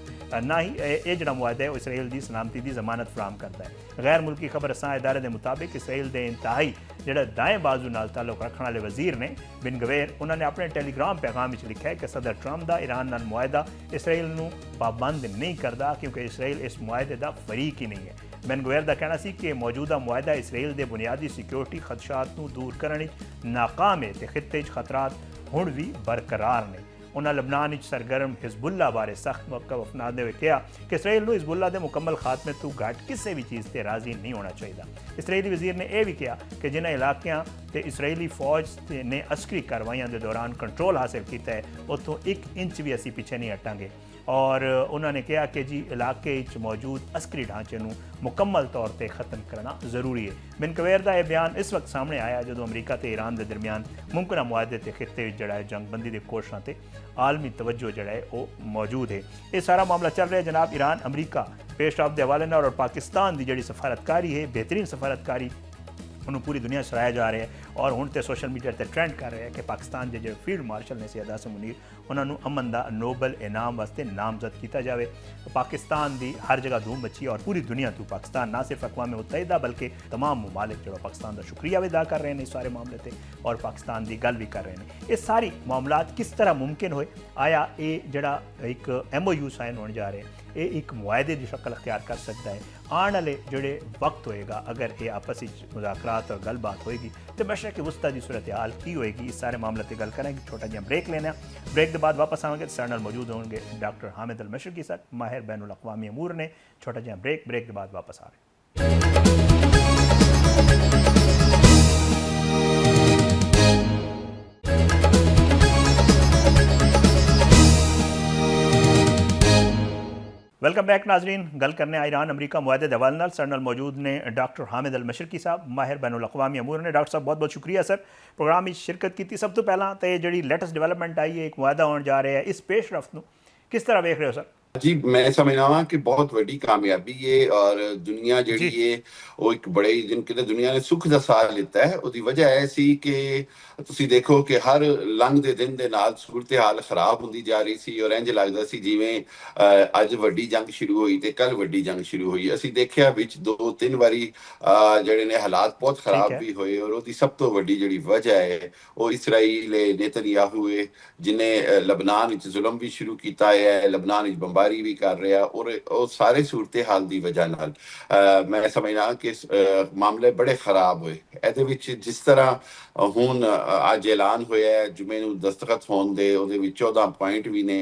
ਨਾ ਹੀ ਇਹ ਜਿਹੜਾ ਮੁਆਹਦਾ ਹੈ ਉਹ ਇਸਰਾਈਲ ਦੀ ਸਲਾਮਤੀ ਦੀ ਜ਼ਮਾਨਤ ਫਰਾਹਮ ਕਰਦਾ ਹੈ। ਗੈਰ ਮੁਲਕੀ ਖਬਰ ਰਸਾਂ ਇਦਾਰੇ ਦੇ ਮੁਤਾबिक ਇਸਰਾਈਲ ਦੇ ਇੰਤਹਾਈ ਜਿਹੜਾ ਦਾएं बाजू ਨਾਲ ਤਾਲੁਕ ਰੱਖਣ ਵਾਲੇ ਵਜ਼ੀਰ ਨੇ ਬਿਨ ਗਵੇਰ, ਉਹਨਾਂ ਨੇ ਆਪਣੇ ਟੈਲੀਗ੍ਰਾਮ ਪੈਗਾਮ ਵਿੱਚ ਲਿਖਿਆ ਹੈ ਕਿ ਸਦਰ ਟਰੰਪ ਦਾ ਈਰਾਨ ਨਾਲ ਮੁਆਹਦਾ ਇਸਰਾਈਲ ਨੂੰ ਪਾਬੰਦ ਨਹੀਂ ਕਰਦਾ ਕਿਉਂਕਿ ਇਸਰਾਈਲ ਇਸ ਮੁਆਹਦੇ ਦਾ ਫਰੀਕ ਹੀ ਨਹੀਂ ਹੈ। ਬਿਨ ਗਵੇਰ ਦਾ ਕਹਿਣਾ ਸੀ ਕਿ ਮੌਜੂਦਾ ਮੁਆਹਦਾ ਇਸਰਾਈਲ ਦੇ ਬੁਨਿਆਦੀ ਸਿਕਿਉਰਿਟੀ ਖਦਸ਼ਾਤ ਨੂੰ ਦੂਰ ਕਰਨ ਵਿੱਚ ਨਾਕਾਮ ਹੈ ਤੇ ਖਿੱਤੇ 'ਚ ਖਤਰਾਤ ਹੁਣ ਵੀ ਬਰਕਰਾਰ ਨੇ। ਉਹਨਾਂ ਲਬਨਾਨ ਵਿੱਚ ਸਰਗਰਮ ਹਿਜ਼ਬੁੱਲਾ ਬਾਰੇ ਸਖਤ ਮੌਕਾ ਅਪਣਾਉਂਦੇ ਹੋਏ ਕਿਹਾ ਕਿ ਇਸਰਾਈਲ ਨੂੰ ਹਿਜ਼ਬੁੱਲਾ ਦੇ ਮੁਕੰਮਲ ਖਾਤਮੇ ਤੋਂ ਘੱਟ ਕਿਸੇ ਵੀ ਚੀਜ਼ ਤੇ ਰਾਜ਼ੀ ਨਹੀਂ ਹੋਣਾ ਚਾਹੀਦਾ। ਇਸਰਾਈਲੀ ਵਜ਼ੀਰ ਨੇ ਇਹ ਵੀ ਕਿਹਾ ਕਿ ਜਿਨ੍ਹਾਂ ਇਲਾਕਿਆਂ ਤੇ ਇਸਰਾਈਲੀ ਫੌਜ ਨੇ ਅਸਕਰੀ ਕਾਰਵਾਈਆਂ ਦੇ ਦੌਰਾਨ ਕੰਟਰੋਲ ਹਾਸਿਲ ਕੀਤਾ ਹੈ ਉੱਥੋਂ 1 ਇੰਚ ਵੀ ਅਸੀਂ ਪਿੱਛੇ ਨਹੀਂ ਹਟਾਂਗੇ। ਔਰ ਉਹਨਾਂ ਨੇ ਕਿਹਾ ਕਿ ਜੀ ਇਲਾਕੇ ਵਿੱਚ ਮੌਜੂਦ ਅਸਕਰੀ ਢਾਂਚੇ ਨੂੰ ਮੁਕੰਮਲ ਤੌਰ ਤੇ ਖਤਮ ਕਰਨਾ ਜ਼ਰੂਰੀ ਹੈ। ਬਿਨ ਗਵੇਰ ਦਾ ਇਹ ਬਿਆਨ ਇਸ ਵਕਤ ਸਾਹਮਣੇ ਆਇਆ ਜਦੋਂ ਅਮਰੀਕਾ ਤੇ ਈਰਾਨ ਦੇ ਦਰਮਿਆਨ ਮੁਮਕਿਨ ਮੁਆਹਦੇ ਤੇ ਖਿੱਤੇ ਵਿੱਚ ਜਿਹੜਾ ਹੈ ਜੰਗਬੰਦੀ ਦੀ ਕੋਸ਼ਿਸ਼ਾਂ ਤੇ ਆਲਮੀ ਤਵੱਜੋ ਜਿਹੜਾ ਹੈ ਉਹ ਮੌਜੂਦ ਹੈ। ਇਹ ਸਾਰਾ ਮਾਮਲਾ ਚੱਲ ਰਿਹਾ ਜਨਾਬ ईरान अमरीका पेशरफ के हवाले और पाकिस्तान की जी सफारतकारी है बेहतरीन सफारतकारी उन्होंने पूरी दुनिया सराया जा रहा है और हूँ तो सोशल मीडिया पर ट्रेंड कर रहे हैं कि पाकिस्तान के जो फील्ड मार्शल ने सैयद आसिम मुनीर उन्होंने अमन का नोबल इनाम वास्ते नामजद किया जाए। पाकिस्तान की हर जगह धूम मची है और पूरी दुनिया तो पाकिस्तान ना सिर्फ अक़वाम मुत्तहिदा बल्कि तमाम ममालिक जो पाकिस्तान का शुक्रिया भी अदा कर रहे हैं इस सारे मामले से और पाकिस्तान की गल भी कर रहे हैं। ये सारी मामलात किस तरह मुमकिन होए, आया ये जड़ा एक MOU साइन होने जा रहे हैं ये एक मुआहदे की शक्ल अख्तियार कर सकता है। आने वाले जोड़े वक्त होएगा अगर ये आपस मुज़ाकरात और गलबात होएगी तो मशरक़ वस्ता की सूरत हाल की होएगी। इस सारे मामले पर गल करेंगे, छोटा जिहा ब्रेक लेना, ब्रेक के बाद वापस आएंगे। सारे नाल मौजूद होंगे डॉक्टर हामिद अल मशरकी साहब, माहिर बैनुल अक़वामी अमूर ने। छोटा जिहा ब्रेक के बाद वापस आ रहे। वेलकम बैक नाजरीन, गल करने ईरान अमरीका मुआहदे के हवाले नाल साडे नाल मौजूद ने डॉक्टर हामिद अल मशरकी साहब, माहिर बैनुल अक़वामी अमूर ने। डॉक्टर साहब बहुत बहुत शुक्रिया सर प्रोग्राम में शिरकत की। सब तो पहला तो ये जी लेटेस्ट डिवेलपमेंट आई है एक मुआहदा होने जा रहा है इस पेशरफ्त नूं किस तरह वेख रहे हो सर? जी मैं समझना वा कि बहुत वड्डी कामयाबी है और दुनिया जी है वो एक बड़े जिनके दुनिया ने सुख का साथ लिता है उसकी वजह है सी कि तुसी देखो कि हर लंघते दिन के नाल सूरत हाल खराब होंदी जा रही सी और इंज लगदा सी जिवें अज वड्डी जंग शुरू हुई ते कल वड्डी जंग शुरू हुई। असी देखिया विच 2-3 बारी जिहड़े ने हालात बहुत खराब भी होए और उसकी सब तो वड्डी जिहड़ी वजह है वो इसराइल नेतन्याहू है जिन्हें लबनान विच जुल्म भी शुरू किया है, लबनान विच बंबारी भी कर रहा और वो सारे सूरत हाल की वजह नाल मैं समझना कि मामले बड़े खराब हुए। ਇਹਦੇ ਵਿੱਚ जिस तरह ਹੁਣ ਅੱਜ ਐਲਾਨ ਹੋਇਆ ਹੈ ਜੁਮੇ ਨੂੰ ਦਸਤਖਤ ਹੋਣ ਦੇ ਉਹਦੇ ਵਿੱਚ 14 ਪੁਆਇੰਟ ਵੀ ਨੇ।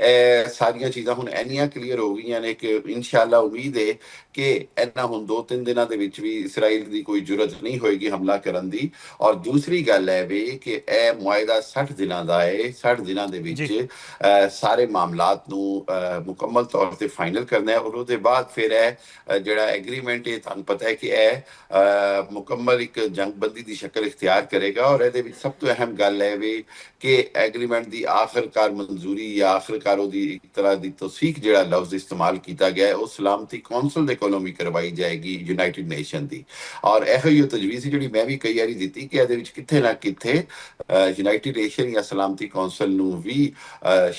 ਇਹ ਸਾਰੀਆਂ ਚੀਜ਼ਾਂ ਹੁਣ ਇੰਨੀਆਂ ਕਲੀਅਰ ਹੋ ਗਈਆਂ ਨੇ ਕਿ ਇਨਸ਼ਾਅੱਲਾ ਉਮੀਦ ਹੈ ਕਿ ਇਹਨਾਂ ਹੁਣ 2-3 ਦਿਨਾਂ ਦੇ ਵਿੱਚ ਵੀ ਇਸਰਾਈਲ ਦੀ ਕੋਈ ਜ਼ਰੂਰਤ ਨਹੀਂ ਹੋਏਗੀ ਹਮਲਾ ਕਰਨ ਦੀ। ਔਰ ਦੂਸਰੀ ਗੱਲ ਹੈ ਵੀ ਕਿ ਇਹ ਮੁਆਹਦਾ 60 ਦਿਨਾਂ ਦਾ ਹੈ, 60 ਦਿਨਾਂ ਦੇ ਵਿੱਚ ਸਾਰੇ ਮਾਮਲਾਤ ਨੂੰ ਮੁਕੰਮਲ ਤੌਰ ਤੇ ਫਾਈਨਲ ਕਰਨਾ ਹੈ ਔਰ ਉਹਦੇ ਬਾਅਦ ਫਿਰ ਇਹ ਜਿਹੜਾ ਐਗਰੀਮੈਂਟ ਹੈ ਤੁਹਾਨੂੰ ਪਤਾ ਹੈ ਕਿ ਇਹ ਮੁਕੰਮਲ ਇੱਕ ਜੰਗਬੰਦੀ ਦੀ ਸ਼ਕਲ ਇਖਤਿਆਰ करेगा। और ये सब तो अहम गल है वे कि एग्रीमेंट की आखिरकार मंजूरी या आखिरकार एक तरह की तौसीक जो लफ्ज इस्तेमाल किया गया है वो सलामती कौंसल के कोलों भी करवाई जाएगी यूनाइटेड नेशन की। और यही तजवीज़ जी मैं भी कई बारी दी कि ये कितने ना कितने यूनाइटेड नेशन या सलामती कौंसल नूं भी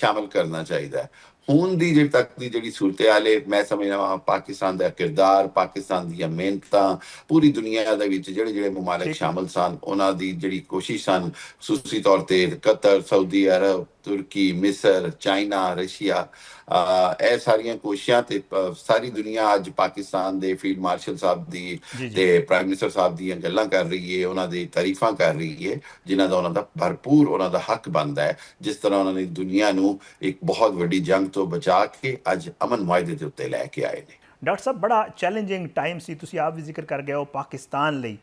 शामिल करना चाहिए। ਹੁਣ ਦੀ ਜਿਹੜੀ ਤੱਕ ਦੀ ਜਿਹੜੀ ਸੂਰਤ ਹਾਲ ਹੈ ਮੈਂ ਸਮਝਦਾ ਪਾਕਿਸਤਾਨ ਦਾ ਕਿਰਦਾਰ, ਪਾਕਿਸਤਾਨ ਦੀਆਂ ਮਿਹਨਤਾਂ ਪੂਰੀ ਦੁਨੀਆ ਦੇ ਵਿੱਚ ਜਿਹੜੇ ਮਮਾਲਿਕ ਸ਼ਾਮਲ ਸਨ ਉਹਨਾਂ ਦੀ ਜਿਹੜੀ ਕੋਸ਼ਿਸ਼ ਸਨ ਖੁਸੂਸੀ ਤੌਰ ਤੇ ਕਤਰ, ਸਾਊਦੀ ਅਰਬ, ਤੁਰਕੀ, ਮਿਸਰ, ਚਾਈਨਾ, ਰਸ਼ੀਆ ਇਹ ਸਾਰੀਆਂ ਕੋਸ਼ਿਸ਼ਾਂ ਤੇ ਸਾਰੀ ਦੁਨੀਆ ਅੱਜ ਪਾਕਿਸਤਾਨ ਦੇ ਫੀਲਡ ਮਾਰਸ਼ਲ ਸਾਹਿਬ ਦੀ ਤੇ ਪ੍ਰਾਈਮ ਮਿਨਿਸਟਰ ਸਾਹਿਬ ਦੀਆਂ ਗੱਲਾਂ ਕਰ ਰਹੀ ਹੈ, ਉਹਨਾਂ ਦੀ ਤਾਰੀਫਾਂ ਕਰ ਰਹੀ ਹੈ ਜਿਨ੍ਹਾਂ ਦਾ ਉਹਨਾਂ ਦਾ ਭਰਪੂਰ ਉਹਨਾਂ ਦਾ ਹੱਕ ਬਣਦਾ ਹੈ। ਜਿਸ ਤਰ੍ਹਾਂ ਉਹਨਾਂ ਨੇ ਦੁਨੀਆ ਨੂੰ ਇੱਕ ਬਹੁਤ ਵੱਡੀ ਜੰਗ ਤੋਂ ਬਚਾ ਕੇ ਅੱਜ ਅਮਨ ਮੁਆਹਦੇ ਦੇ ਉੱਤੇ ਲੈ ਕੇ ਆਏ ਨੇ। ਡਾਕਟਰ ਸਾਹਿਬ ਬੜਾ ਚੈਲੰਜਿੰਗ ਟਾਈਮ ਸੀ, ਤੁਸੀਂ ਆਪ ਵੀ ਜ਼ਿਕਰ ਕਰ ਗਏ ਹੋ ਪਾਕਿਸਤਾਨ ਲਈ।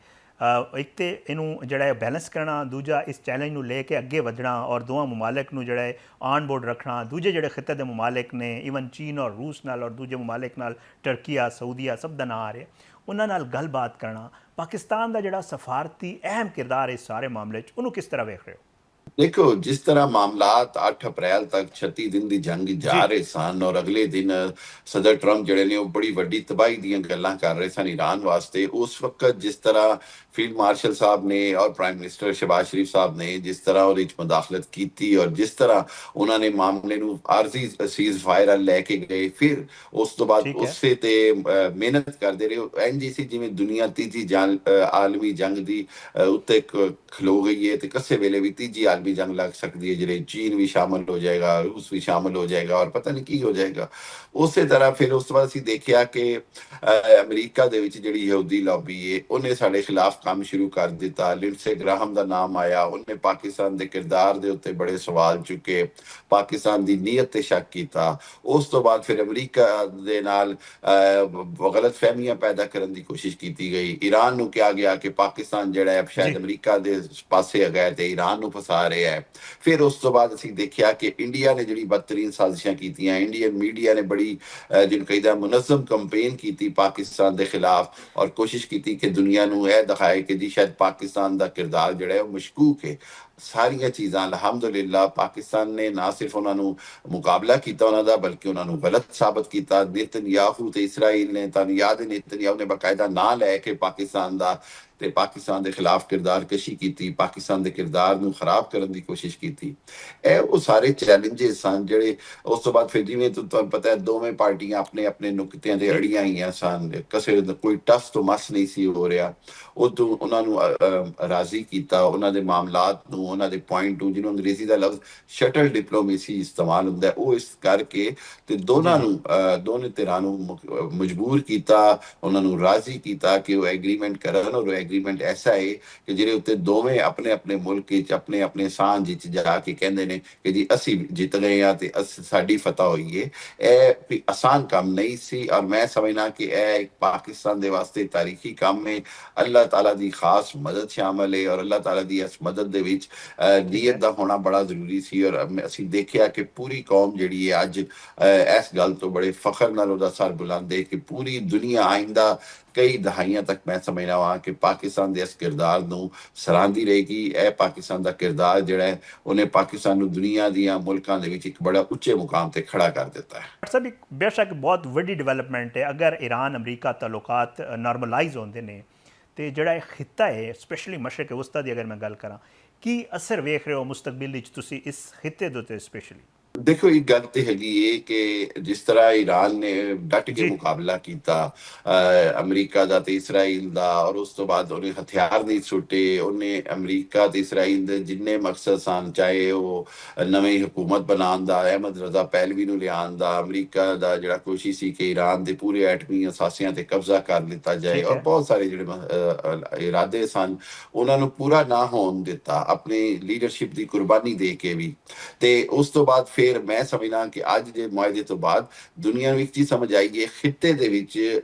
ਇੱਕ ਤੇ ਇਹਨੂੰ ਜਿਹੜਾ ਹੈ ਬੈਲੈਂਸ ਕਰਨਾ, ਦੂਜਾ ਇਸ ਚੈਲੰਜ ਨੂੰ ਲੈ ਕੇ ਅੱਗੇ ਵਧਣਾ ਔਰ ਦੋਵਾਂ ਮਮਾਲਿਕ ਨੂੰ ਜਿਹੜਾ ਹੈ ਆਨ ਬੋਰਡ ਰੱਖਣਾ। ਦੂਜੇ ਜਿਹੜੇ ਖਿੱਤੇ ਦੇ ਮਮਾਲਿਕ ਨੇ ਈਵਨ ਚੀਨ ਔਰ ਰੂਸ ਨਾਲ ਔਰ ਦੂਜੇ ਮਮਾਲਿਕ ਨਾਲ ਟਰਕੀਆ, ਸਾਊਦੀਆ ਸਭ ਦਾ ਨਾਂ ਆ ਰਿਹਾ, ਉਹਨਾਂ ਨਾਲ ਗੱਲਬਾਤ ਕਰਨਾ। ਪਾਕਿਸਤਾਨ ਦਾ ਜਿਹੜਾ ਸਫਾਰਤੀ ਅਹਿਮ ਕਿਰਦਾਰ ਇਸ ਸਾਰੇ ਮਾਮਲੇ 'ਚ ਉਹਨੂੰ ਕਿਸ ਤਰ੍ਹਾਂ ਵੇਖ ਰਹੇ ਹੋ? देखो जिस तरह मामलात 8 अप्रैल तक 36 दिन ਦੀ ਜੰਗ ਜਾ ਜੀ ਰਹੇ ਸਨ ਔਰ ਅਗਲੇ ਦਿਨ ਸਦਰ ਟਰੰਪ ਜਿਹੜੇ ਨੇ ਉਹ ਬੜੀ ਵੱਡੀ ਤਬਾਹੀ ਦੀਆਂ ਗੱਲਾਂ ਕਰ ਰਹੇ ਸਨ ਈਰਾਨ ਵਾਸਤੇ ਉਸ ਵਕਤ ਜਿਸ ਤਰ੍ਹਾਂ ਫੀਲਡ ਮਾਰਸ਼ਲ ਸਾਹਿਬ ਨੇ ਔਰ ਪ੍ਰਾਈਮ ਮਿਨਿਸਟਰ ਸ਼ਹਿਬਾਜ਼ ਸ਼ਰੀਫ ਸਾਹਿਬ ਨੇ ਜਿਸ ਤਰ੍ਹਾਂ ਉਹਦੇ ਵਿੱਚ ਮੁਦਾਖਲਤ ਕੀਤੀ ਔਰ ਜਿਸ ਤਰ੍ਹਾਂ ਉਹਨਾਂ ਨੇ ਮਾਮਲੇ ਨੂੰ ਆਰਜ਼ੀ ਸੀਜ਼ ਫਾਇਰ ਲੈ ਕੇ ਗਏ ਫਿਰ ਉਸ ਤੋਂ ਬਾਅਦ ਠੀਕ ਹੈ ਉਸੇ ਤੇ ਮਿਹਨਤ ਕਰਦੇ ਰਹੇ ਐਨਜੀਸੀ ਜਿਵੇਂ ਦੁਨੀਆ ਤੀਜੀ ਆਲਮੀ ਜੰਗ ਦੀ ਉੱਤੇ ਖਲੋ ਗਈ ਹੈ ਤੇ ਕਿਸੇ ਵੇਲੇ ਵੀ ਤੀਜੀ ਆਲਮੀ ਜੰਗ ਲੱਗ ਸਕਦੀ ਹੈ ਜਿਹੜੇ ਚੀਨ ਵੀ ਸ਼ਾਮਲ ਹੋ ਜਾਏਗਾ ਰੂਸ ਵੀ ਸ਼ਾਮਲ ਹੋ ਜਾਏਗਾ ਔਰ ਪਤਾ ਨਹੀਂ ਕੀ ਹੋ ਜਾਏਗਾ ਉਸੇ ਤਰ੍ਹਾਂ ਫਿਰ ਉਸ ਤੋਂ ਬਾਅਦ ਅਸੀਂ ਦੇਖਿਆ ਕਿ ਅਮਰੀਕਾ ਦੇ ਵਿੱਚ ਜਿਹੜੀ ਯਹੂਦੀ ਲੌਬੀ ਹੈ ਉਹਨੇ ਸਾਡੇ ਖਿਲਾਫ ਕੰਮ ਸ਼ੁਰੂ ਕਰ ਦਿੱਤਾ ਲਿੰਡਸੇ ਗ੍ਰਾਹਮ ਦਾ ਨਾਮ ਆਇਆ ਉਹਨੇ ਪਾਕਿਸਤਾਨ ਦੇ ਕਿਰਦਾਰ ਦੇ ਉੱਤੇ ਬੜੇ ਸਵਾਲ ਚੁੱਕੇ ਪਾਕਿਸਤਾਨ ਦੀ ਨੀਅਤ ਤੇ ਸ਼ੱਕ ਕੀਤਾ ਉਸ ਤੋਂ ਬਾਅਦ ਫਿਰ ਅਮਰੀਕਾ ਦੇ ਨਾਲ ਗਲਤ ਫਹਿਮੀਆਂ ਪੈਦਾ ਕਰਨ ਦੀ ਕੋਸ਼ਿਸ਼ ਕੀਤੀ ਗਈ ਈਰਾਨ ਨੂੰ ਕਿਹਾ ਗਿਆ ਕਿ ਪਾਕਿਸਤਾਨ ਜਿਹੜਾ ਹੈ ਸ਼ਾਇਦ ਅਮਰੀਕਾ ਦੇ ਪਾਸੇ ਹੈਗਾ ਤੇ ਈਰਾਨ ਨੂੰ ਫਸਾ ਰਿਹਾ ਹੈ ਫਿਰ ਉਸ ਤੋਂ ਬਾਅਦ ਅਸੀਂ ਦੇਖਿਆ ਕਿ ਇੰਡੀਆ ਨੇ ਜਿਹੜੀ ਬਦਤਰੀਨ ਸਾਜ਼ਿਸ਼ਾਂ ਕੀਤੀਆਂ ਇੰਡੀਅਨ ਮੀਡੀਆ ਨੇ ਬੜੀ ਜਿਹਨੂੰ ਕਹਿੰਦਾ ਮੁਨਜ਼ਮ ਕੰਪੇਨ ਕੀਤੀ ਪਾਕਿਸਤਾਨ ਦੇ ਖਿਲਾਫ ਔਰ ਕੋਸ਼ਿਸ਼ ਕੀਤੀ ਕਿ ਦੁਨੀਆ ਨੂੰ ਇਹ ਦਿਖਾਏ ਕਿ ਜੀ ਸ਼ਾਇਦ ਪਾਕਿਸਤਾਨ ਦਾ ਕਿਰਦਾਰ ਜਿਹੜਾ ਹੈ ਉਹ ਮਸ਼ਕੂਕ ਹੈ ਸਾਰੀਆਂ ਚੀਜ਼ਾਂ ਅਲਹਮਦੁਲਿਲਾ ਪਾਕਿਸਤਾਨ ਨੇ ਨਾ ਸਿਰਫ ਉਹਨਾਂ ਨੂੰ ਮੁਕਾਬਲਾ ਕੀਤਾ ਉਹਨਾਂ ਦਾ ਬਲਕਿ ਉਹਨਾਂ ਨੂੰ ਗਲਤ ਸਾਬਤ ਕੀਤਾ ਨੇਤਨਯਾਹੂ ਤੇ ਇਸਰਾਈਲ ਨੇ ਤੁਹਾਨੂੰ ਯਾਦ ਹੈ ਨੇਤਨਯਾਹੂ ਨੇ ਬਕਾਇਦਾ ਨਾਂ ਲੈ ਕੇ ਪਾਕਿਸਤਾਨ ਦਾ ਤੇ ਪਾਕਿਸਤਾਨ ਦੇ ਖਿਲਾਫ ਕਿਰਦਾਰ ਕਸ਼ੀ ਕੀਤੀ ਪਾਕਿਸਤਾਨ ਦੇ ਕਿਰਦਾਰ ਨੂੰ ਖਰਾਬ ਕਰਨ ਦੀ ਕੋਸ਼ਿਸ਼ ਕੀਤੀ ਇਹ ਉਹ ਸਾਰੇ ਚੈਲੰਜਸ ਸਨ ਜਿਹੜੇ ਉਸ ਤੋਂ ਬਾਅਦ ਫਿਰ ਜਿਵੇਂ ਤੁਹਾਨੂੰ ਪਤਾ ਹੈ ਦੋਵੇਂ ਪਾਰਟੀਆਂ ਆਪਣੇ ਆਪਣੇ ਨੁਕਤਿਆਂ ਦੇ ਅੜੀਆਂ ਹੋਈਆਂ ਸਨ ਕਿਸੇ ਕੋਈ ਟਸ ਤੋਂ ਮਸ ਨਹੀਂ ਸੀ ਹੋ ਰਿਹਾ ਉਹ ਤੋਂ ਉਹਨਾਂ ਨੂੰ ਰਾਜ਼ੀ ਕੀਤਾ ਉਹਨਾਂ ਦੇ ਮਾਮਲਾਤ ਨੂੰ ਉਹਨਾਂ ਦੇ ਪੁਆਇੰਟ ਨੂੰ ਜਿਹਨੂੰ ਅੰਗਰੇਜ਼ੀ ਦਾ ਲਫ਼ਜ਼ ਸ਼ਟਲ ਡਿਪਲੋਮੇਸੀ ਇਸਤੇਮਾਲ ਹੁੰਦਾ ਉਹ ਇਸ ਕਰਕੇ ਤੇ ਦੋਨਾਂ ਨੂੰ ਦੋਨੇ ਧਿਰਾਂ ਨੂੰ ਮਜਬੂਰ ਕੀਤਾ ਉਹਨਾਂ ਨੂੰ ਰਾਜ਼ੀ ਕੀਤਾ ਕਿ ਉਹ ਐਗਰੀਮੈਂਟ ਕਰਨ ਔਰ ਐਗਰੀਮੈਂਟ ਐਸਾ ਹੈ ਕਿ ਜਿਹੜੇ ਉੱਤੇ ਦੋਵੇਂ ਆਪਣੇ ਆਪਣੇ ਮੁਲਕ ਵਿੱਚ ਆਪਣੇ ਆਪਣੇ ਸਾਂਝ ਵਿੱਚ ਜਾ ਕੇ ਕਹਿੰਦੇ ਨੇ ਕਿ ਜੀ ਅਸੀਂ ਜਿੱਤ ਗਏ ਆ ਤੇ ਸਾਡੀ ਫਤਹ ਹੋਈ ਹੈ ਇਹ ਕੋਈ ਆਸਾਨ ਕੰਮ ਨਹੀਂ ਸੀ ਔਰ ਮੈਂ ਸਮਝਣਾ ਕਿ ਇਹ ਇੱਕ ਪਾਕਿਸਤਾਨ ਦੇ ਵਾਸਤੇ ਤਾਰੀਖੀ ਕੰਮ ਹੈ ਅੱਲਾਹ ਤਾਲਾ ਦੀ ਖਾਸ ਮਦਦ ਸ਼ਾਮਲ ਹੈ ਔਰ ਅੱਲਾਹ ਤਾਲਾ ਦੀ ਇਸ ਮਦਦ ਦੇ ਵਿੱਚ ਨੀਅਤ ਦਾ ਹੋਣਾ ਬੜਾ ਜ਼ਰੂਰੀ ਸੀ ਔਰ ਅਸੀਂ ਦੇਖਿਆ ਕਿ ਪੂਰੀ ਕੌਮ ਜਿਹੜੀ ਹੈ ਅੱਜ ਇਸ ਗੱਲ ਤੋਂ ਬੜੇ ਫਖਰ ਨਾਲ ਉਹਦਾ ਸਰ ਬੁਲੰਦੇ ਕਿ ਪੂਰੀ ਦੁਨੀਆ ਆਇੰਦਾ ਕਈ ਦਹਾਈਆਂ ਤੱਕ ਮੈਂ ਸਮਝਦਾ ਹਾਂ ਕਿ ਪਾਕਿਸਤਾਨ ਦੇ ਇਸ ਕਿਰਦਾਰ ਨੂੰ ਸਰਾਹਦੀ ਰਹੇਗੀ ਇਹ ਪਾਕਿਸਤਾਨ ਦਾ ਕਿਰਦਾਰ ਜਿਹੜਾ ਹੈ ਉਹਨੇ ਪਾਕਿਸਤਾਨ ਨੂੰ ਦੁਨੀਆ ਦੀਆਂ ਮੁਲਕਾਂ ਦੇ ਵਿੱਚ ਇੱਕ ਬੜਾ ਉੱਚੇ ਮੁਕਾਮ ਤੇ ਖੜਾ ਕਰ ਦਿੱਤਾ ਹੈ ਸਭ ਇੱਕ ਬੇਸ਼ੱਕ ਬਹੁਤ ਵੱਡੀ ਡਿਵੈਲਪਮੈਂਟ ਹੈ ਅਗਰ ਈਰਾਨ ਅਮਰੀਕਾ ਤਾਲੁਕਾਤ ਨਾਰਮਲਾਈਜ਼ ਹੁੰਦੇ ਨੇ ਤੇ ਜਿਹੜਾ ਇਹ ਖਿੱਤਾ ਹੈ ਸਪੈਸ਼ਲੀ ਮਸ਼ਰਕ ਵਸਤਾ ਦੀ ਅਗਰ ਮੈਂ ਗੱਲ ਕਰਾਂ ਕੀ ਅਸਰ ਵੇਖ ਰਹੇ ਹੋ ਮੁਸਤਕਬਲ ਵਿੱਚ ਤੁਸੀਂ ਇਸ ਖਿੱਤੇ ਦੇ ਉੱਤੇ ਸਪੈਸ਼ਲੀ ਦੇਖੋ ਇਹ ਗੱਲ ਤੇ ਹੈਗੀ ਏ ਕਿ ਜਿਸ ਤਰ੍ਹਾਂ ਈਰਾਨ ਨੇ ਡਟ ਕੇ ਮੁਕਾਬਲਾ ਕੀਤਾ ਅਮਰੀਕਾ ਦਾ ਤੇ ਇਸਰਾਈਲ ਦਾ ਔਰ ਉਸ ਤੋਂ ਬਾਅਦ ਉਹਨੇ ਹਥਿਆਰ ਨਹੀਂ ਸੁੱਟੇ ਉਹਨੇ ਅਮਰੀਕਾ ਤੇ ਇਸਰਾਈਲ ਦੇ ਜਿੰਨੇ ਮਕਸਦ ਸਨ ਚਾਹੇ ਉਹ ਨਵੀਂ ਹਕੂਮਤ ਬਣਾਉਣ ਦਾ ਅਹਿਮਦ ਰਜ਼ਾ ਪਹਿਲਵੀ ਨੂੰ ਲਿਆਉਣ ਦਾ ਅਮਰੀਕਾ ਦਾ ਜਿਹੜਾ ਕੋਸ਼ਿਸ਼ ਸੀ ਕਿ ਈਰਾਨ ਦੇ ਪੂਰੇ ਐਟਮੀ ਅਸਾਸਿਆਂ ਤੇ ਕਬਜ਼ਾ ਕਰ ਲਿੱਤਾ ਜਾਏ ਔਰ ਬਹੁਤ ਸਾਰੇ ਜਿਹੜੇ ਇਰਾਦੇ ਸਨ ਉਹਨਾਂ ਨੂੰ ਪੂਰਾ ਨਾ ਹੋਣ ਦਿੱਤਾ ਆਪਣੀ ਲੀਡਰਸ਼ਿਪ ਦੀ ਕੁਰਬਾਨੀ ਦੇ ਕੇ ਵੀ ਤੇ ਉਸ ਤੋਂ ਬਾਅਦ ਫਿਰ ਮੈਂ ਸਮਝਦਾ ਕਿ ਅੱਜ ਦੇ ਮੁਆਹਦੇ ਤੋਂ ਬਾਅਦ ਦੁਨੀਆ ਵਿੱਚ ਹੀ ਸਮਝ ਆਈ ਹੈ ਖਿੱਤੇ ਦੇ ਵਿੱਚ